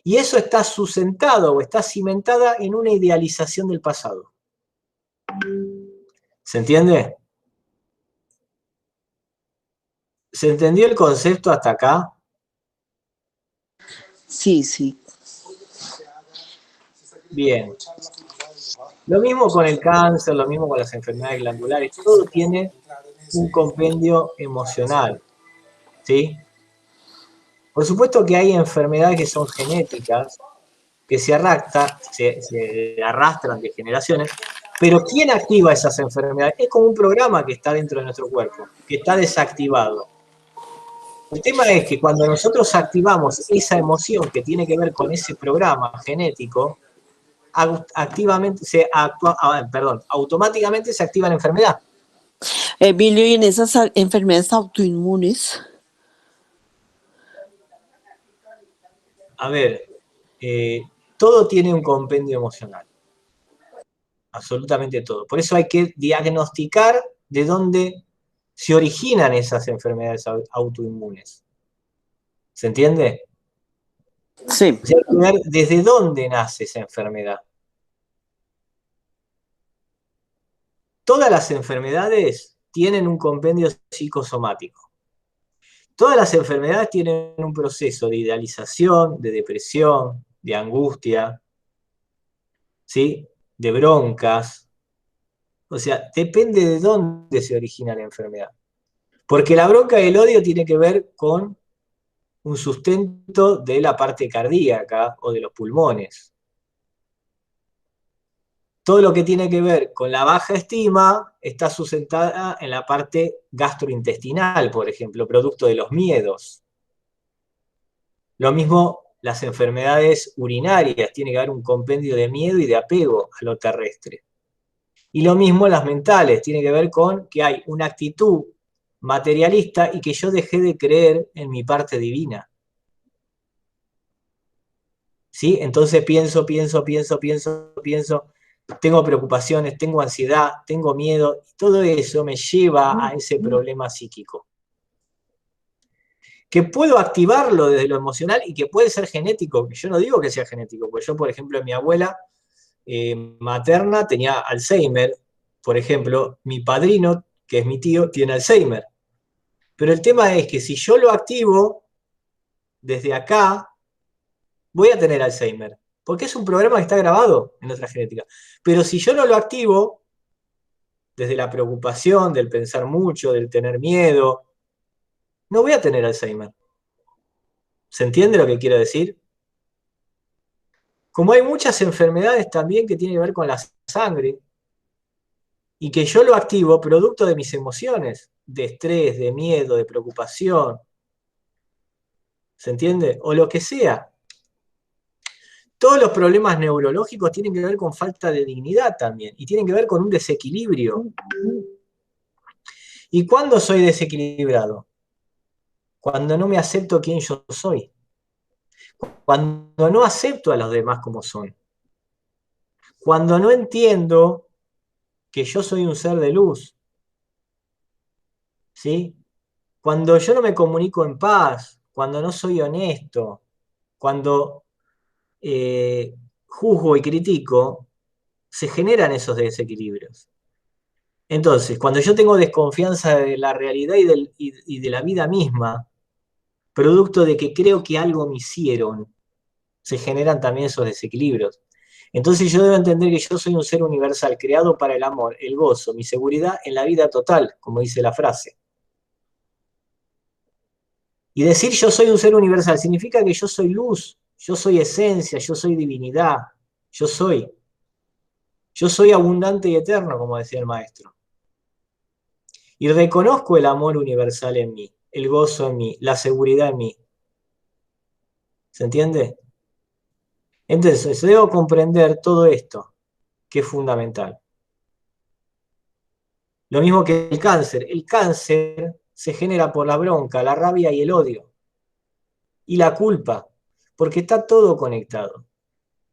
Y eso está sustentado o está cimentada en una idealización del pasado. ¿Se entiende? ¿Se entendió el concepto hasta acá? Sí, sí. Bien. Lo mismo con el cáncer, lo mismo con las enfermedades glandulares. Todo tiene un compendio emocional, ¿sí? Por supuesto que hay enfermedades que son genéticas, que se arrastran de generaciones, pero ¿quién activa esas enfermedades? Es como un programa que está dentro de nuestro cuerpo, que está desactivado. El tema es que cuando nosotros activamos esa emoción que tiene que ver con ese programa genético, automáticamente se activa la enfermedad. Emilio, y en esas enfermedades autoinmunes. A ver, todo tiene un compendio emocional. Absolutamente todo. Por eso hay que diagnosticar de dónde se originan esas enfermedades autoinmunes. ¿Se entiende? Sí. O sea, hay que ver desde dónde nace esa enfermedad. Todas las enfermedades tienen un compendio psicosomático. Todas las enfermedades tienen un proceso de idealización, de depresión, de angustia, ¿sí? De broncas. O sea, depende de dónde se origina la enfermedad. Porque la bronca y el odio tiene que ver con un sustento de la parte cardíaca o de los pulmones. todo lo que tiene que ver con la baja estima está sustentada en la parte gastrointestinal, por ejemplo, producto de los miedos. Lo mismo las enfermedades urinarias, tiene que haber un compendio de miedo y de apego a lo terrestre. Y lo mismo las mentales, tiene que ver con que hay una actitud materialista y que yo dejé de creer en mi parte divina. ¿Sí? Entonces pienso, tengo preocupaciones, tengo ansiedad, tengo miedo, y todo eso me lleva a ese problema psíquico. Que puedo activarlo desde lo emocional y que puede ser genético. Yo no digo que sea genético, porque yo, por ejemplo, mi abuela materna tenía Alzheimer, por ejemplo, mi padrino, que es mi tío, tiene Alzheimer. Pero el tema es que si yo lo activo desde acá, voy a tener Alzheimer, porque es un programa que está grabado en nuestra genética. Pero si yo no lo activo, desde la preocupación, del pensar mucho, del tener miedo, no voy a tener Alzheimer. ¿Se entiende lo que quiero decir? Como hay muchas enfermedades también que tienen que ver con la sangre, y que yo lo activo producto de mis emociones, de estrés, de miedo, de preocupación, ¿se entiende? O lo que sea. Todos los problemas neurológicos tienen que ver con falta de dignidad también, y tienen que ver con un desequilibrio. ¿Y cuándo soy desequilibrado? Cuando no me acepto quién yo soy. Cuando no acepto a los demás como son. Cuando no entiendo que yo soy un ser de luz. ¿Sí? Cuando yo no me comunico en paz, cuando no soy honesto, cuando juzgo y critico, se generan esos desequilibrios. Entonces, cuando yo tengo desconfianza de la realidad y de la vida misma, producto de que creo que algo me hicieron, se generan también esos desequilibrios. Entonces yo debo entender que yo soy un ser universal, creado para el amor, el gozo, mi seguridad en la vida total, como dice la frase. Y decir yo soy un ser universal significa que yo soy luz, yo soy esencia, yo soy divinidad, yo soy. Yo soy abundante y eterno, como decía el maestro. Y reconozco el amor universal en mí, el gozo en mí, la seguridad en mí. ¿Se entiende? Entonces, debo comprender todo esto, que es fundamental. Lo mismo que el cáncer. El cáncer se genera por la bronca, la rabia y el odio. Y la culpa, porque está todo conectado.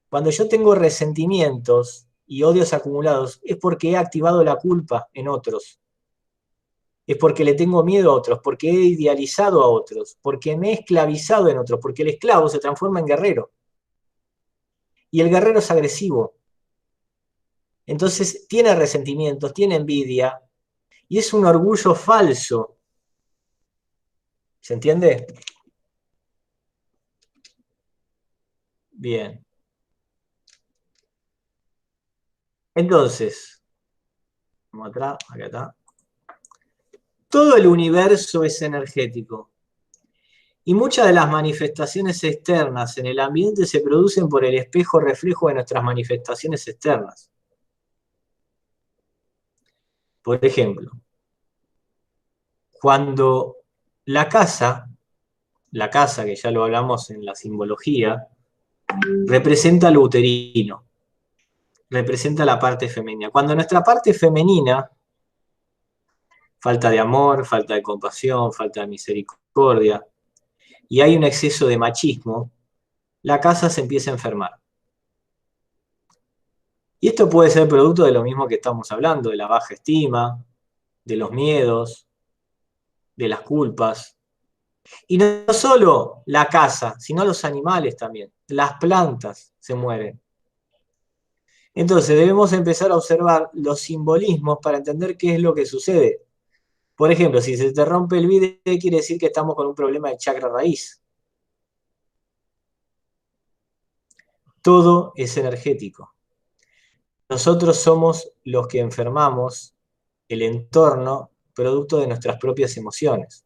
Cuando yo tengo resentimientos y odios acumulados, es porque he activado la culpa en otros. Es porque le tengo miedo a otros, porque he idealizado a otros, porque me he esclavizado en otros, porque el esclavo se transforma en guerrero. Y el guerrero es agresivo. Entonces tiene resentimientos, tiene envidia, y es un orgullo falso. ¿Se entiende? Bien. Entonces, vamos atrás, acá está. Todo el universo es energético. Y muchas de las manifestaciones externas en el ambiente se producen por el espejo reflejo de nuestras manifestaciones externas. Por ejemplo, cuando la casa que ya lo hablamos en la simbología, representa lo uterino, representa la parte femenina. Cuando nuestra parte femenina, falta de amor, falta de compasión, falta de misericordia, y hay un exceso de machismo, la casa se empieza a enfermar. Y esto puede ser producto de lo mismo que estamos hablando, de la baja estima, de los miedos, de las culpas. Y no solo la casa, sino los animales también. Las plantas se mueren. Entonces debemos empezar a observar los simbolismos para entender qué es lo que sucede. Por ejemplo, si se te rompe el bíceps, quiere decir que estamos con un problema de chakra raíz. Todo es energético. Nosotros somos los que enfermamos el entorno producto de nuestras propias emociones.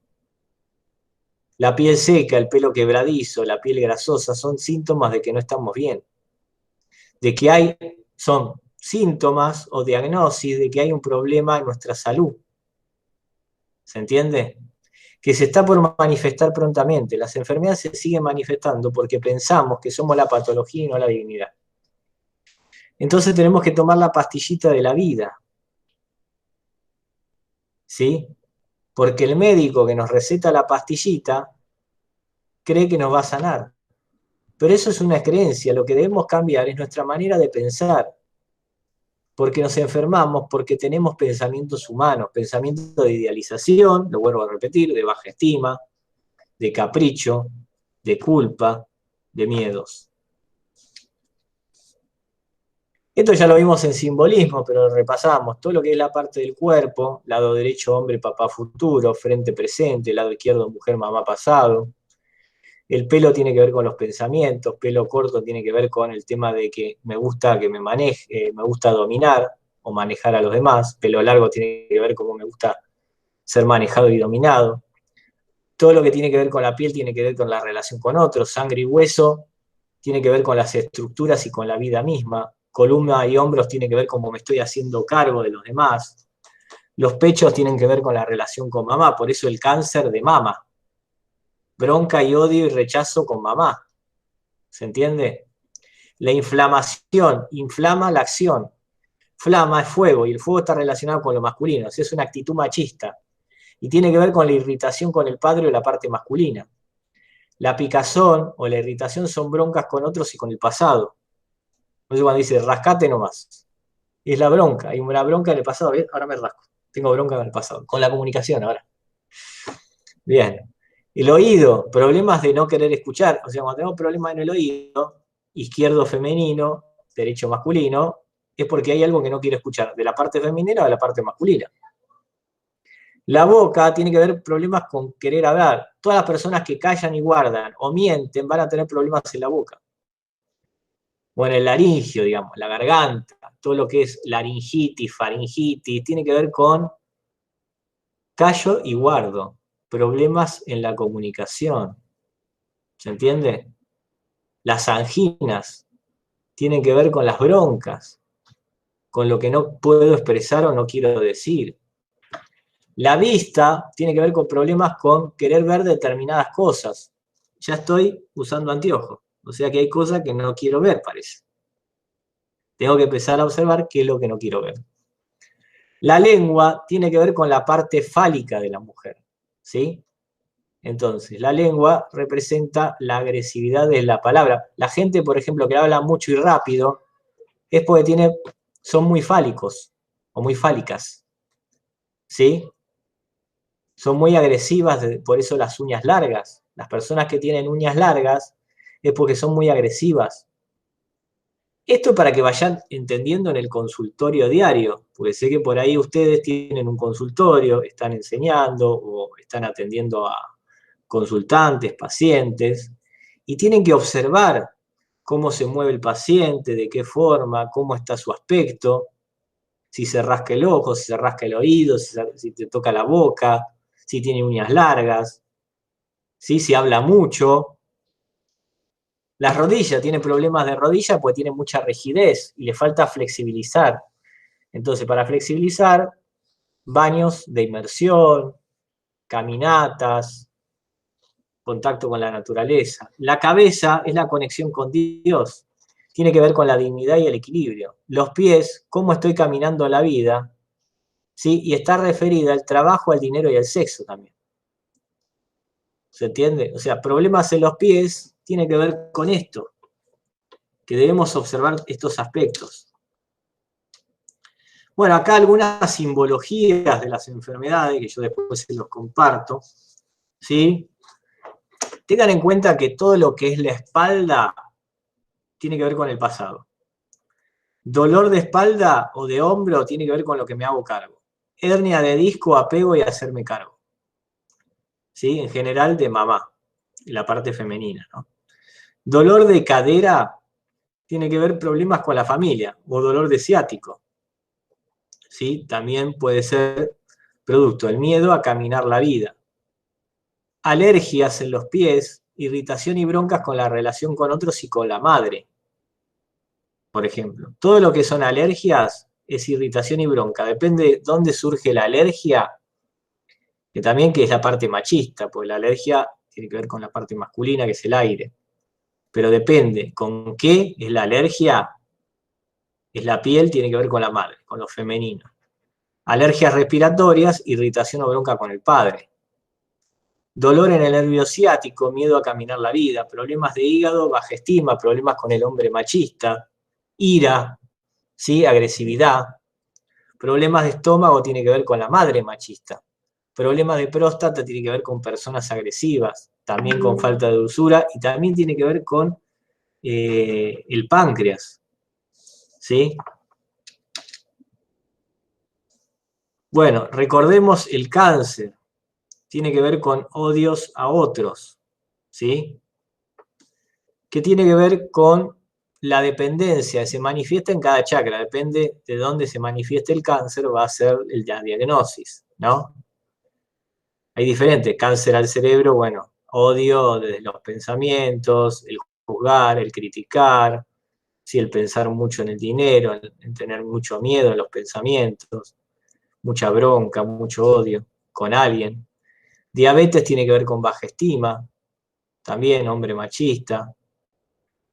La piel seca, el pelo quebradizo, la piel grasosa son síntomas de que no estamos bien. De que son síntomas o diagnosis de que hay un problema en nuestra salud. ¿Se entiende? Que se está por manifestar prontamente. Las enfermedades se siguen manifestando porque pensamos que somos la patología y no la divinidad. Entonces tenemos que tomar la pastillita de la vida. ¿Sí? Porque el médico que nos receta la pastillita cree que nos va a sanar. Pero eso es una creencia. Lo que debemos cambiar es nuestra manera de pensar. Porque nos enfermamos, porque tenemos pensamientos humanos, pensamientos de idealización, lo vuelvo a repetir, de baja estima, de capricho, de culpa, de miedos. Esto ya lo vimos en simbolismo, pero repasamos todo lo que es la parte del cuerpo, lado derecho hombre, papá futuro, frente presente, lado izquierdo mujer, mamá pasado. El pelo tiene que ver con los pensamientos, pelo corto tiene que ver con el tema de que me gusta que me maneje, me gusta dominar o manejar a los demás, pelo largo tiene que ver con cómo me gusta ser manejado y dominado. Todo lo que tiene que ver con la piel tiene que ver con la relación con otros, sangre y hueso tiene que ver con las estructuras y con la vida misma, columna y hombros tiene que ver con cómo me estoy haciendo cargo de los demás, los pechos tienen que ver con la relación con mamá, por eso el cáncer de mama, bronca y odio y rechazo con mamá, ¿se entiende? La inflamación, inflama la acción, flama es fuego y el fuego está relacionado con lo masculino, o sea, es una actitud machista y tiene que ver con la irritación con el padre o la parte masculina. La picazón o la irritación son broncas con otros y con el pasado. Entonces cuando dice rascate nomás, es la bronca, hay una bronca del pasado, ¿ves? Ahora me rasco, tengo bronca con el pasado, con la comunicación ahora. Bien, el oído, problemas de no querer escuchar, o sea, cuando tenemos problemas en el oído, izquierdo femenino, derecho masculino, es porque hay algo que no quiero escuchar, de la parte femenina o de la parte masculina. La boca tiene que ver problemas con querer hablar. Todas las personas que callan y guardan o mienten van a tener problemas en la boca. Bueno, el laringio, digamos, la garganta, todo lo que es laringitis, faringitis, tiene que ver con callo y guardo, problemas en la comunicación. ¿Se entiende? Las anginas tienen que ver con las broncas, con lo que no puedo expresar o no quiero decir. La vista tiene que ver con problemas con querer ver determinadas cosas. Ya estoy usando anteojos, o sea que hay cosas que no quiero ver, parece. Tengo que empezar a observar qué es lo que no quiero ver. La lengua tiene que ver con la parte fálica de la mujer, ¿sí? Entonces, la lengua representa la agresividad de la palabra. La gente, por ejemplo, que habla mucho y rápido, es porque son muy fálicos o muy fálicas, ¿sí? Son muy agresivas, por eso las uñas largas. Las personas que tienen uñas largas es porque son muy agresivas. Esto para que vayan entendiendo en el consultorio diario, porque sé que por ahí ustedes tienen un consultorio, están enseñando o están atendiendo a consultantes, pacientes, y tienen que observar cómo se mueve el paciente, de qué forma, cómo está su aspecto, si se rasca el ojo, si se rasca el oído, si te toca la boca, si tiene uñas largas, ¿sí? Si habla mucho. Las rodillas, tiene problemas de rodilla porque tiene mucha rigidez y le falta flexibilizar. Entonces, para flexibilizar, baños de inmersión, caminatas, contacto con la naturaleza. La cabeza es la conexión con Dios. Tiene que ver con la dignidad y el equilibrio. Los pies, cómo estoy caminando la vida, ¿sí? Y está referida al trabajo, al dinero y al sexo también. ¿Se entiende? O sea, problemas en los pies tiene que ver con esto, que debemos observar estos aspectos. Bueno, acá algunas simbologías de las enfermedades, que yo después se los comparto, ¿sí? Tengan en cuenta que todo lo que es la espalda tiene que ver con el pasado. Dolor de espalda o de hombro tiene que ver con lo que me hago cargo. Hernia de disco, apego y hacerme cargo. ¿Sí? En general de mamá, la parte femenina, ¿no? Dolor de cadera tiene que ver problemas con la familia, o dolor de ciático. ¿Sí? También puede ser producto del miedo a caminar la vida. Alergias en los pies, irritación y broncas con la relación con otros y con la madre. por ejemplo. Todo lo que son alergias es irritación y bronca. Depende de dónde surge la alergia, que también que es la parte machista, porque la alergia tiene que ver con la parte masculina, que es el aire. Pero depende con qué es la alergia, es la piel, tiene que ver con la madre, con lo femenino. Alergias respiratorias, irritación o bronca con el padre. Dolor en el nervio ciático, miedo a caminar la vida, problemas de hígado, baja estima, problemas con el hombre machista, ira, ¿sí? Agresividad. Problemas de estómago tiene que ver con la madre machista. Problemas de próstata tiene que ver con personas agresivas, también con falta de dulzura y también tiene que ver con el páncreas, ¿sí? Bueno, recordemos el cáncer. Tiene que ver con odios a otros, ¿sí? Que tiene que ver con la dependencia, se manifiesta en cada chakra, depende de dónde se manifieste el cáncer, va a ser la diagnosis, ¿no? Hay diferentes, cáncer al cerebro, bueno, odio desde los pensamientos, el juzgar, el criticar, ¿sí? El pensar mucho en el dinero, en tener mucho miedo en los pensamientos, mucha bronca, mucho odio con alguien. Diabetes tiene que ver con baja estima, también hombre machista.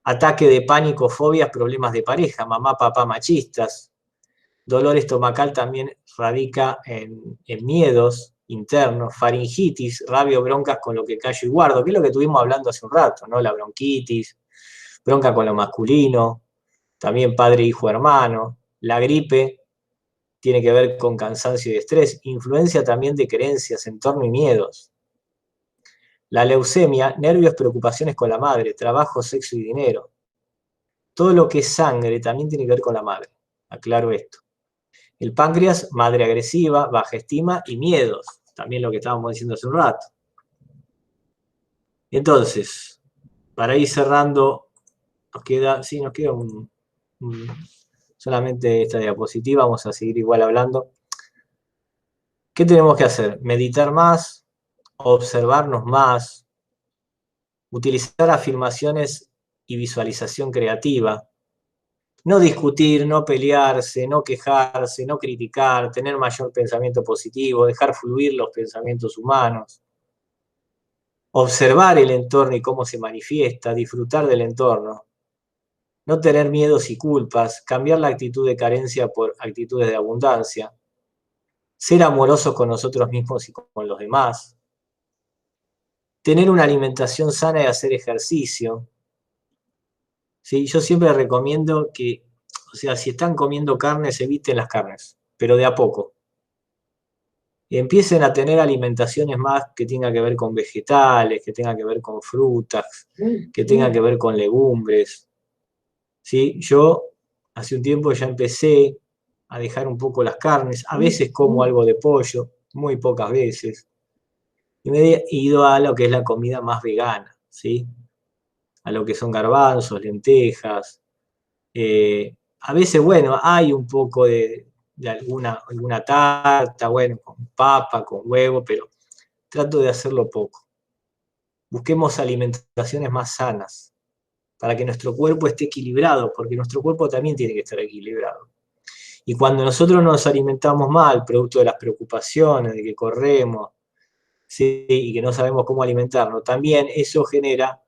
Ataque de pánico, fobias, problemas de pareja, mamá, papá machistas. Dolor estomacal también radica en miedos internos, faringitis, rabia o broncas con lo que callo y guardo, que es lo que estuvimos hablando hace un rato, ¿no? La bronquitis, bronca con lo masculino, también padre, hijo, hermano. La gripe tiene que ver con cansancio y estrés, influencia también de creencias, entorno y miedos. La leucemia, nervios, preocupaciones con la madre, trabajo, sexo y dinero. Todo lo que es sangre también tiene que ver con la madre, aclaro esto. El páncreas, madre agresiva, baja estima y miedos, también lo que estábamos diciendo hace un rato. Entonces, para ir cerrando, nos queda solamente esta diapositiva, vamos a seguir igual hablando. ¿Qué tenemos que hacer? Meditar más, observarnos más, utilizar afirmaciones y visualización creativa, no discutir, no pelearse, no quejarse, no criticar, tener mayor pensamiento positivo, dejar fluir los pensamientos humanos, observar el entorno y cómo se manifiesta, disfrutar del entorno, no tener miedos y culpas, cambiar la actitud de carencia por actitudes de abundancia, ser amorosos con nosotros mismos y con los demás, tener una alimentación sana y hacer ejercicio. ¿Sí? Yo siempre recomiendo que, o sea, si están comiendo carnes, eviten las carnes, pero de a poco. Y empiecen a tener alimentaciones más que tengan que ver con vegetales, que tengan que ver con frutas, que tengan que ver con legumbres. ¿Sí? Yo hace un tiempo ya empecé a dejar un poco las carnes, a veces como algo de pollo, muy pocas veces. Y me he ido a lo que es la comida más vegana, ¿sí? A lo que son garbanzos, lentejas. A veces, bueno, hay un poco de alguna tarta, bueno, con papa, con huevo, pero trato de hacerlo poco. Busquemos alimentaciones más sanas, para que nuestro cuerpo esté equilibrado, porque nuestro cuerpo también tiene que estar equilibrado. Y cuando nosotros nos alimentamos mal, producto de las preocupaciones, de que corremos, ¿sí? Y que no sabemos cómo alimentarnos, también eso genera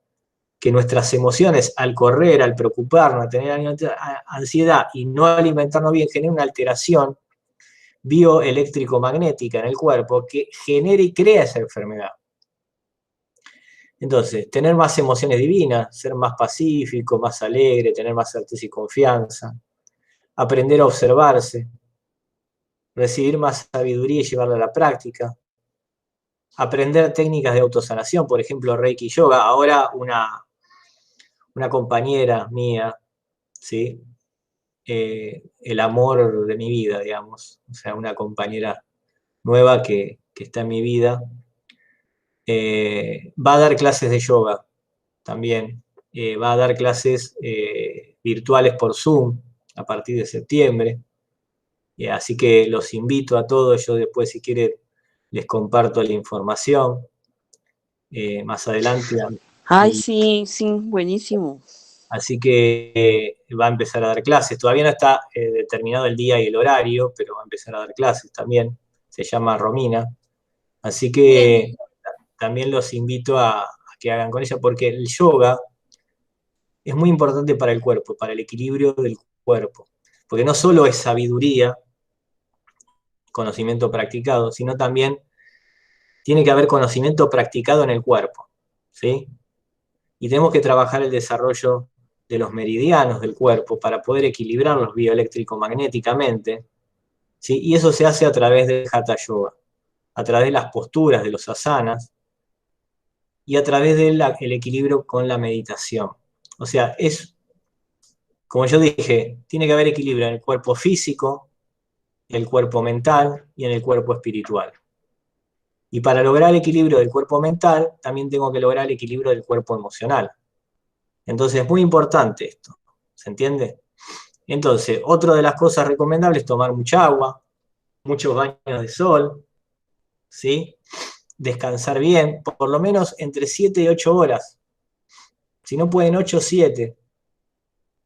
que nuestras emociones, al correr, al preocuparnos, a tener ansiedad y no alimentarnos bien, genera una alteración bioeléctrico-magnética en el cuerpo que genera y crea esa enfermedad. Entonces, tener más emociones divinas, ser más pacífico, más alegre, tener más certeza y confianza, aprender a observarse, recibir más sabiduría y llevarla a la práctica, aprender técnicas de autosanación, por ejemplo, Reiki Yoga. Ahora una compañera mía, ¿sí? El amor de mi vida, digamos, o sea, una compañera nueva que está en mi vida, va a dar clases de yoga también, va a dar clases virtuales por Zoom a partir de septiembre, así que los invito a todos, yo después si quieren les comparto la información más adelante. Ay, sí, sí, buenísimo. Así que va a empezar a dar clases. Todavía no está determinado el día y el horario, pero va a empezar a dar clases también. Se llama Romina. Así que Bien, también los invito a que hagan con ella, porque el yoga es muy importante para el cuerpo, para el equilibrio del cuerpo. Porque no solo es sabiduría, conocimiento practicado, sino también tiene que haber conocimiento practicado en el cuerpo, ¿sí? Y tenemos que trabajar el desarrollo de los meridianos del cuerpo para poder equilibrarlos bioeléctrico-magnéticamente, ¿sí? Y eso se hace a través del Hatha Yoga, a través de las posturas de los asanas y a través del equilibrio con la meditación. O sea, es, como yo dije, tiene que haber equilibrio en el cuerpo físico, en el cuerpo mental y en el cuerpo espiritual. Y para lograr el equilibrio del cuerpo mental, también tengo que lograr el equilibrio del cuerpo emocional. Entonces es muy importante esto, ¿se entiende? Entonces, otra de las cosas recomendables es tomar mucha agua, muchos baños de sol, ¿sí? Descansar bien, por lo menos entre 7 y 8 horas. Si no pueden 8, 7,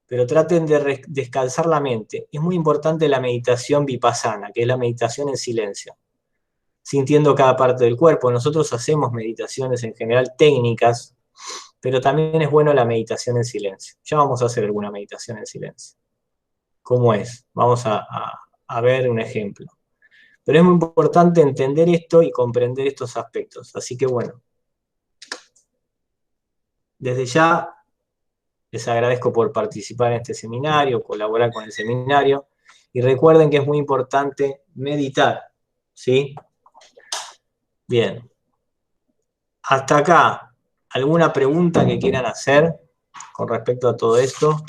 pero traten de descansar la mente. Es muy importante la meditación vipassana, que es la meditación en silencio, sintiendo cada parte del cuerpo. Nosotros hacemos meditaciones en general técnicas, pero también es bueno la meditación en silencio. Ya vamos a hacer alguna meditación en silencio. ¿Cómo es? Vamos a ver un ejemplo. Pero es muy importante entender esto y comprender estos aspectos. Así que bueno, desde ya les agradezco por participar en este seminario, colaborar con el seminario. Y recuerden que es muy importante meditar, ¿sí? Bien. Hasta acá, ¿alguna pregunta que quieran hacer con respecto a todo esto?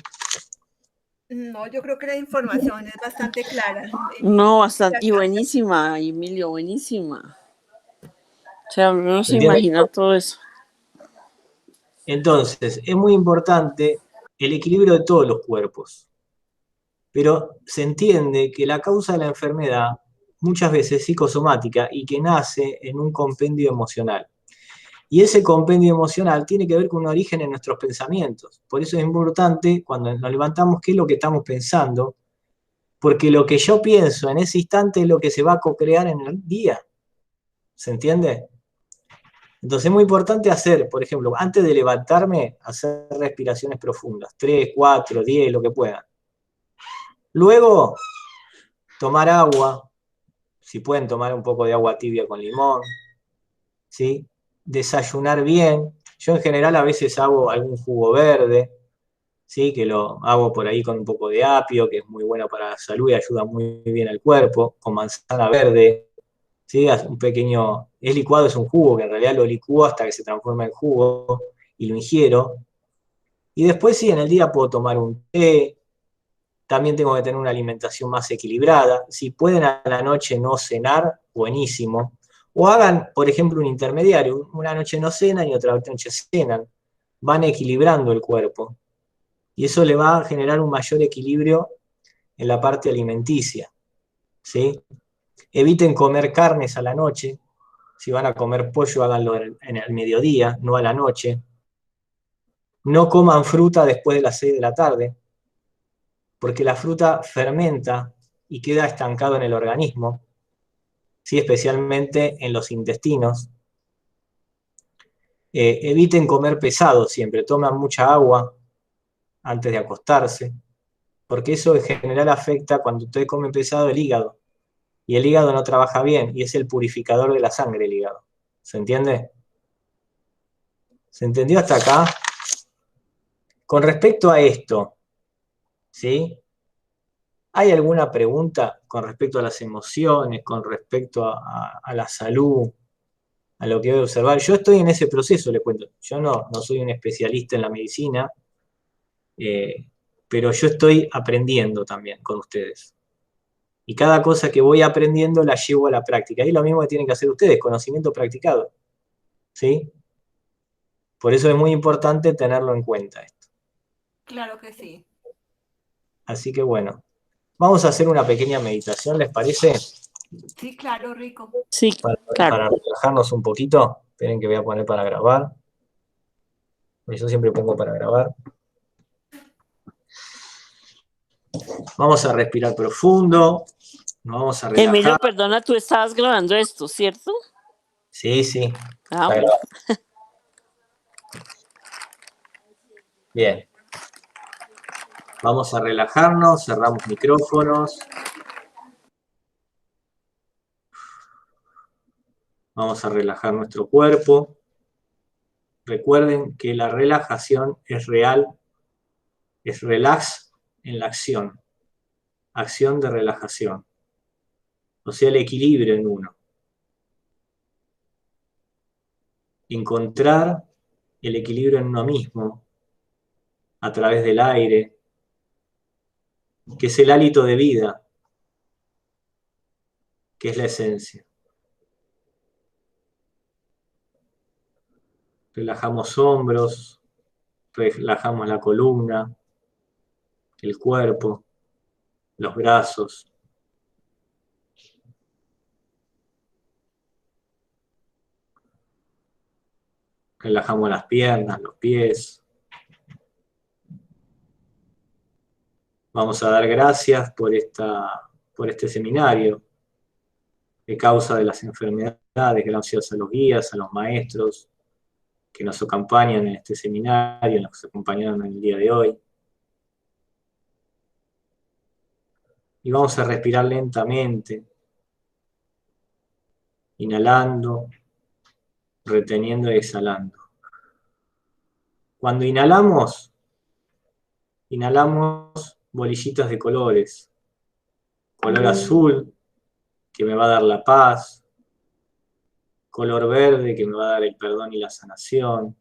no, yo creo que la información es bastante clara. No, bastante, y buenísima, Emilio, buenísima. O sea, uno no ¿Se se entiende? imagina todo eso. Entonces, es muy importante el equilibrio de todos los cuerpos. Pero se entiende que la causa de la enfermedad muchas veces es psicosomática y que nace en un compendio emocional. Y ese compendio emocional tiene que ver con un origen en nuestros pensamientos. Por eso es importante cuando nos levantamos qué es lo que estamos pensando, porque lo que yo pienso en ese instante es lo que se va a co-crear en el día. ¿Se entiende? Entonces es muy importante hacer, por ejemplo, antes de levantarme, hacer respiraciones profundas, 3, 4, 10, lo que puedan. Luego, tomar agua, si pueden tomar un poco de agua tibia con limón, ¿sí? Desayunar bien. Yo en general a veces hago algún jugo verde, ¿sí? Que lo hago por ahí con un poco de apio, que es muy bueno para la salud y ayuda muy bien al cuerpo, con manzana verde, ¿sí? Un pequeño, es licuado, es un jugo, que en realidad lo licúo hasta que se transforma en jugo y lo ingiero. Y después sí, en el día puedo tomar un té, también tengo que tener una alimentación más equilibrada. Si pueden a la noche no cenar, buenísimo. O hagan, por ejemplo, un intermediario. Una noche no cenan y otra noche cenan. Van equilibrando el cuerpo. Y eso le va a generar un mayor equilibrio en la parte alimenticia, ¿sí? Eviten comer carnes a la noche. Si van a comer pollo, háganlo en el mediodía, no a la noche. No coman fruta después de las 6 de la tarde, porque la fruta fermenta y queda estancado en el organismo, ¿sí? Especialmente en los intestinos. Eviten comer pesado siempre, toman mucha agua antes de acostarse, porque eso en general afecta cuando usted come pesado el hígado, y el hígado no trabaja bien, y es el purificador de la sangre el hígado. ¿Se entiende? ¿Se entendió hasta acá? Con respecto a esto, ¿sí? ¿Hay alguna pregunta con respecto a las emociones, con respecto a la salud, a lo que voy a observar? Yo estoy en ese proceso, le cuento. Yo no soy un especialista en la medicina, eh, pero yo estoy aprendiendo también con ustedes. Y cada cosa que voy aprendiendo la llevo a la práctica. Y lo mismo que tienen que hacer ustedes, conocimiento practicado. ¿Sí? Por eso es muy importante tenerlo en cuenta esto. Claro que sí. Así que bueno, vamos a hacer una pequeña meditación, ¿les parece? Sí, claro, Rico. Sí, claro. Para relajarnos un poquito. Esperen que voy a poner para grabar. Yo siempre pongo para grabar. Vamos a respirar profundo. Nos vamos a Emilio, relajar. perdona, tú estabas grabando esto, ¿cierto? Sí, sí. Ah, Está bueno. grabado. Bien. Vamos a relajarnos, cerramos micrófonos. Vamos a relajar nuestro cuerpo. Recuerden que la relajación es real, es relax en la acción. Acción de relajación. O sea, el equilibrio en uno. Encontrar el equilibrio en uno mismo a través del aire, que es el hálito de vida, que es la esencia. Relajamos hombros, relajamos la columna, el cuerpo, los brazos. Relajamos las piernas, los pies. Vamos a dar gracias por este seminario de causa de las enfermedades. Gracias a los guías, a los maestros que nos acompañan en este seminario, nos acompañaron en el día de hoy. Y vamos a respirar lentamente, inhalando, reteniendo y exhalando. Cuando inhalamos bolillitas de colores. Color azul, que me va a dar la paz. Color verde, que me va a dar el perdón y la sanación.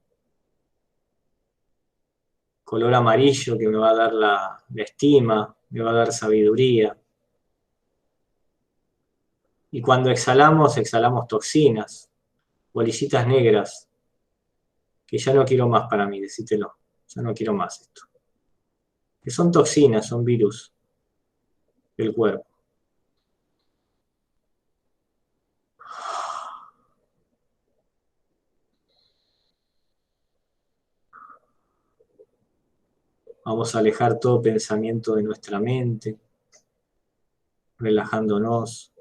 Color amarillo, que me va a dar la estima, me va a dar sabiduría. Y cuando exhalamos toxinas, bolillitas negras, que ya no quiero más para mí, decítelo, ya no quiero más esto. Que son toxinas, son virus del cuerpo. Vamos a alejar todo pensamiento de nuestra mente, relajándonos.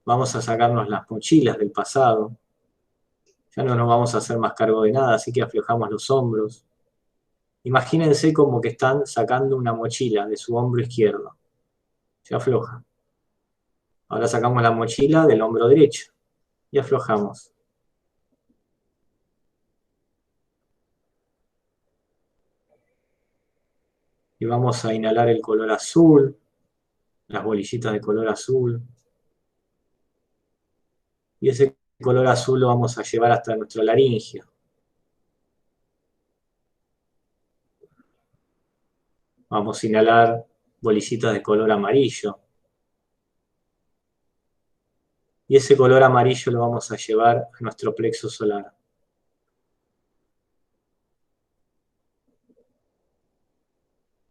Vamos a sacarnos las mochilas del pasado. Ya no nos vamos a hacer más cargo de nada, así que aflojamos los hombros. Imagínense como que están sacando una mochila de su hombro izquierdo. Se afloja. Ahora sacamos la mochila del hombro derecho y aflojamos. Y vamos a inhalar el color azul, las bolillitas de color azul. Y ese color azul lo vamos a llevar hasta nuestro laringio. Vamos a inhalar bolillitas de color amarillo. Y ese color amarillo lo vamos a llevar a nuestro plexo solar.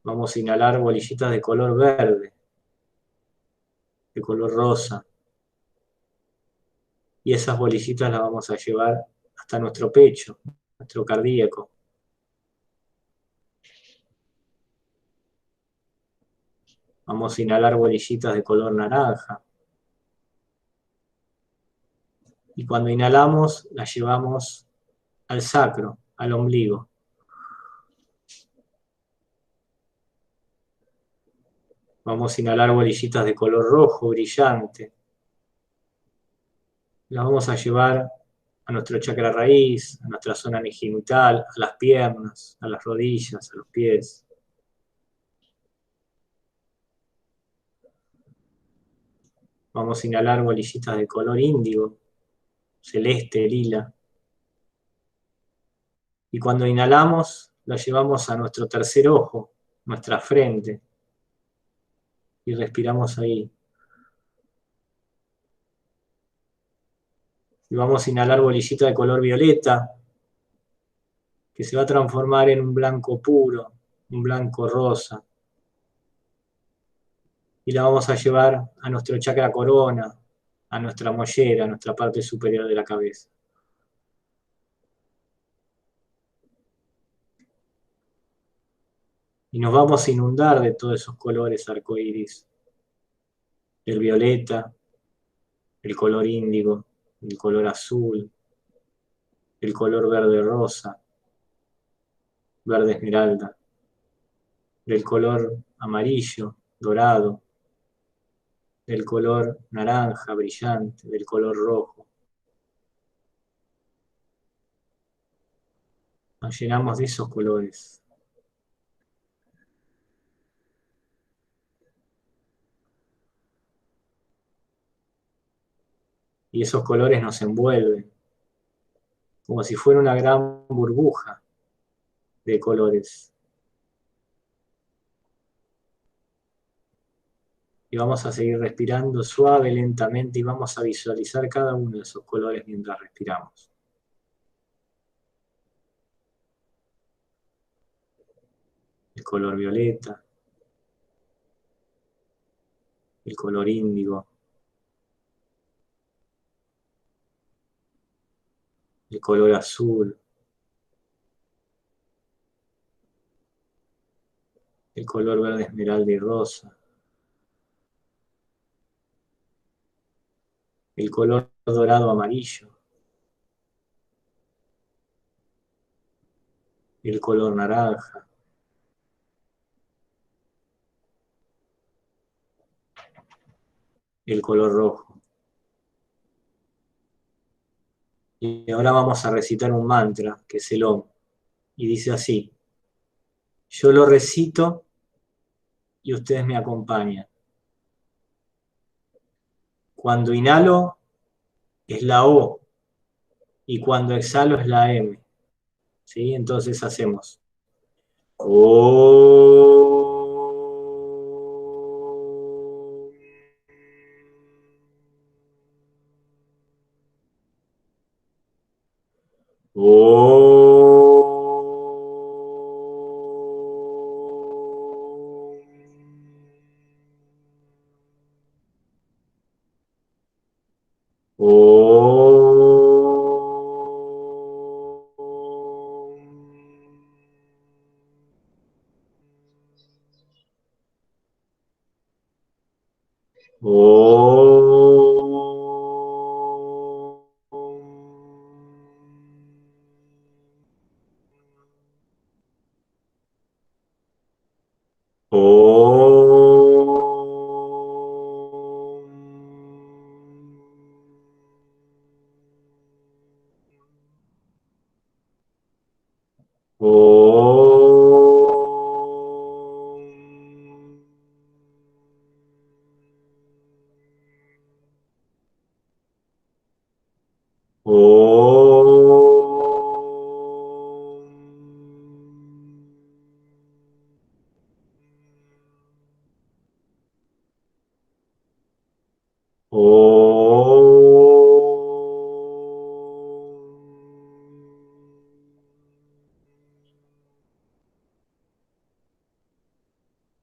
Vamos a inhalar bolillitas de color verde, de color rosa. Y esas bolillitas las vamos a llevar hasta nuestro pecho, nuestro cardíaco. Vamos a inhalar bolillitas de color naranja. Y cuando inhalamos, las llevamos al sacro, al ombligo. Vamos a inhalar bolillitas de color rojo, brillante. Las vamos a llevar a nuestro chakra raíz, a nuestra zona genital, a las piernas, a las rodillas, a los pies. Vamos a inhalar bolillitas de color índigo, celeste, lila. Y cuando inhalamos, la llevamos a nuestro tercer ojo, nuestra frente. Y respiramos ahí. Y vamos a inhalar bolillita de color violeta, que se va a transformar en un blanco puro, un blanco rosa. Y la vamos a llevar a nuestro chakra corona, a nuestra mollera, a nuestra parte superior de la cabeza. Y nos vamos a inundar de todos esos colores arcoíris. El violeta, el color índigo, el color azul, el color verde rosa, verde esmeralda, del color amarillo, dorado, del color naranja brillante, del color rojo. Nos llenamos de esos colores. Y esos colores nos envuelven, como si fuera una gran burbuja de colores. Y vamos a seguir respirando suave, lentamente, y vamos a visualizar cada uno de esos colores mientras respiramos. El color violeta, el color índigo, el color azul, el color verde esmeralda y rosa, el color dorado amarillo, el color naranja, el color rojo. Y ahora vamos a recitar un mantra, que es el Om, y dice así: yo lo recito y ustedes me acompañan. Cuando inhalo es la O, y cuando exhalo es la M. ¿Sí? Entonces hacemos O.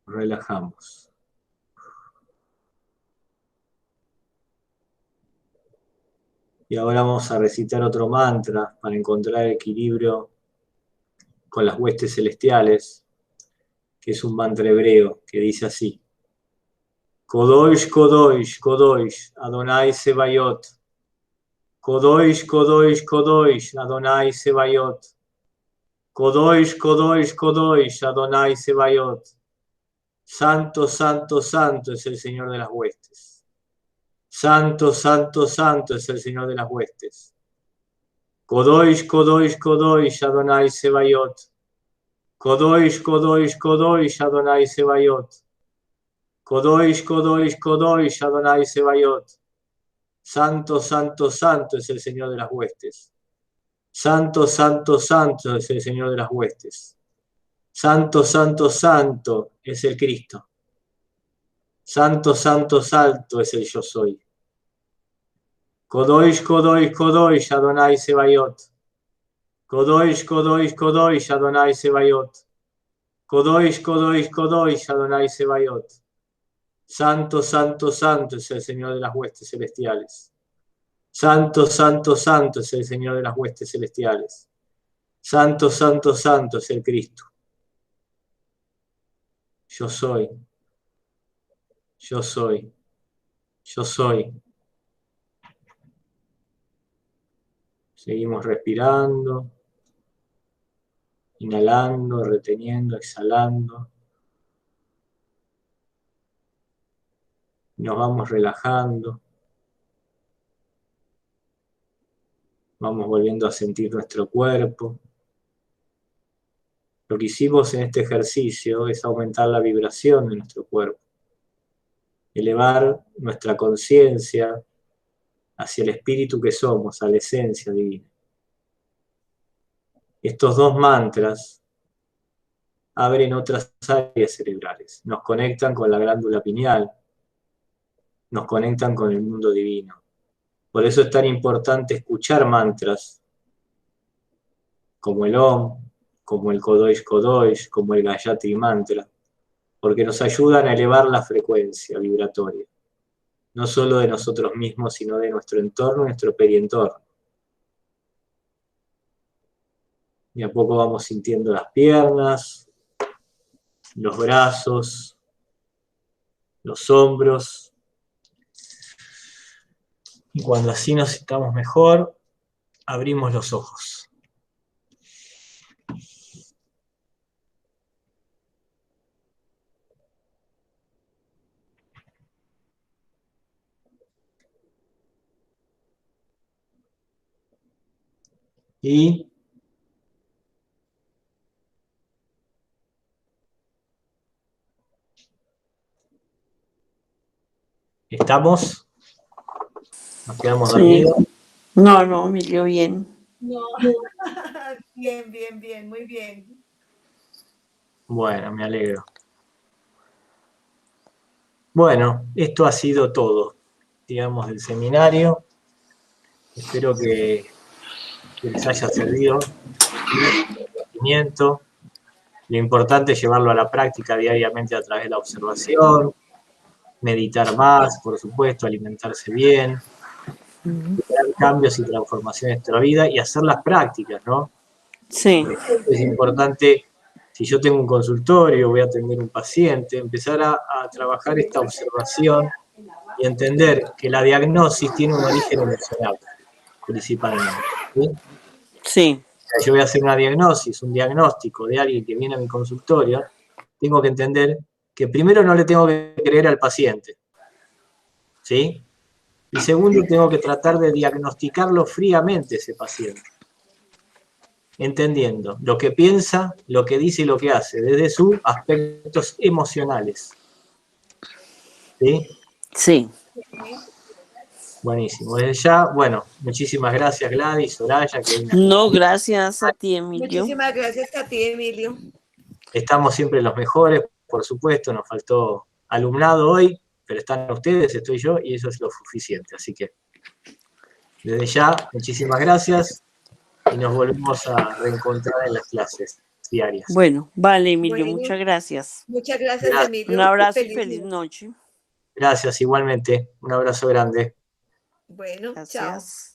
Relajamos. Y ahora vamos a recitar otro mantra para encontrar equilibrio con las huestes celestiales, que es un mantra hebreo que dice así: Kodosh, Kodosh, Kodosh, Adonai Sebayot. Kodosh, Kodosh, Kodosh, Adonai Sebayot. Kodosh, Kodosh, Kodosh, Adonai Sebayot. Santo, santo, santo es el Señor de las huestes. Santo, santo, santo es el Señor de las huestes. Kodosh, Kodosh, Kodosh, Adonai Sebayot. Kodosh, Kodosh, Kodosh, Adonai Sebayot. Kodosh, Kodosh, Kodosh, Adonai Sebayot. Santo, santo, santo es el Señor de las huestes. Santo, santo, santo es el Señor de las huestes. Santo, santo, santo es el Cristo. Santo, santo, santo es el Yo Soy. Kodosh, Kodosh, Kodosh, Adonai Sebayot. Kodosh, Kodosh, Kodosh, Adonai Sebayot. Kodosh, Kodosh, Kodosh, Adonai Sebayot. Santo, santo, santo es el Señor de las huestes celestiales. Santo, santo, santo es el Señor de las huestes celestiales. Santo, santo, santo es el Cristo. Yo soy. Yo soy. Yo soy. Seguimos respirando, inhalando, reteniendo, exhalando. Nos vamos relajando. Vamos volviendo a sentir nuestro cuerpo. Lo que hicimos en este ejercicio es aumentar la vibración de nuestro cuerpo, elevar nuestra conciencia hacia el espíritu que somos, a la esencia divina. Estos dos mantras abren otras áreas cerebrales, nos conectan con la glándula pineal, nos conectan con el mundo divino. Por eso es tan importante escuchar mantras como el Om, como el Kodosh Kodosh, como el Gayatri Mantra, porque nos ayudan a elevar la frecuencia vibratoria, no solo de nosotros mismos, sino de nuestro entorno y nuestro perientorno. Y a poco vamos sintiendo las piernas, los brazos, los hombros. Y cuando así nos sintamos mejor, abrimos los ojos. Y ¿estamos? ¿Nos quedamos dormidos? No, Emilio, bien. No. Bien, muy bien. Bueno, me alegro. Bueno, esto ha sido todo, digamos, del seminario. Espero que les haya servido el conocimiento. Lo importante es llevarlo a la práctica diariamente a través de la observación, meditar más, por supuesto, alimentarse bien, crear cambios y transformaciones en nuestra vida y hacer las prácticas, ¿no? Sí. Es importante, si yo tengo un consultorio, voy a atender un paciente, empezar a trabajar esta observación y entender que la diagnosis tiene un origen emocional, principalmente. ¿Sí? Sí. Yo voy a hacer una diagnosis, un diagnóstico de alguien que viene a mi consultorio, tengo que entender que primero no le tengo que creer al paciente, ¿sí? Y segundo, tengo que tratar de diagnosticarlo fríamente ese paciente, entendiendo lo que piensa, lo que dice y lo que hace, desde sus aspectos emocionales. ¿Sí? Sí. Buenísimo. Desde ya, bueno, muchísimas gracias Gladys, Soraya. No, gracias a ti, Emilio. Muchísimas gracias a ti, Emilio. Estamos siempre los mejores, por supuesto, nos faltó alumnado hoy, pero están ustedes, estoy yo, y eso es lo suficiente. Así que, desde ya, muchísimas gracias y nos volvemos a reencontrar en las clases diarias. Bueno, vale, Emilio, muchas gracias. Muchas gracias, Emilio. Un abrazo y feliz noche. Gracias, igualmente. Un abrazo grande. Bueno, gracias. chao.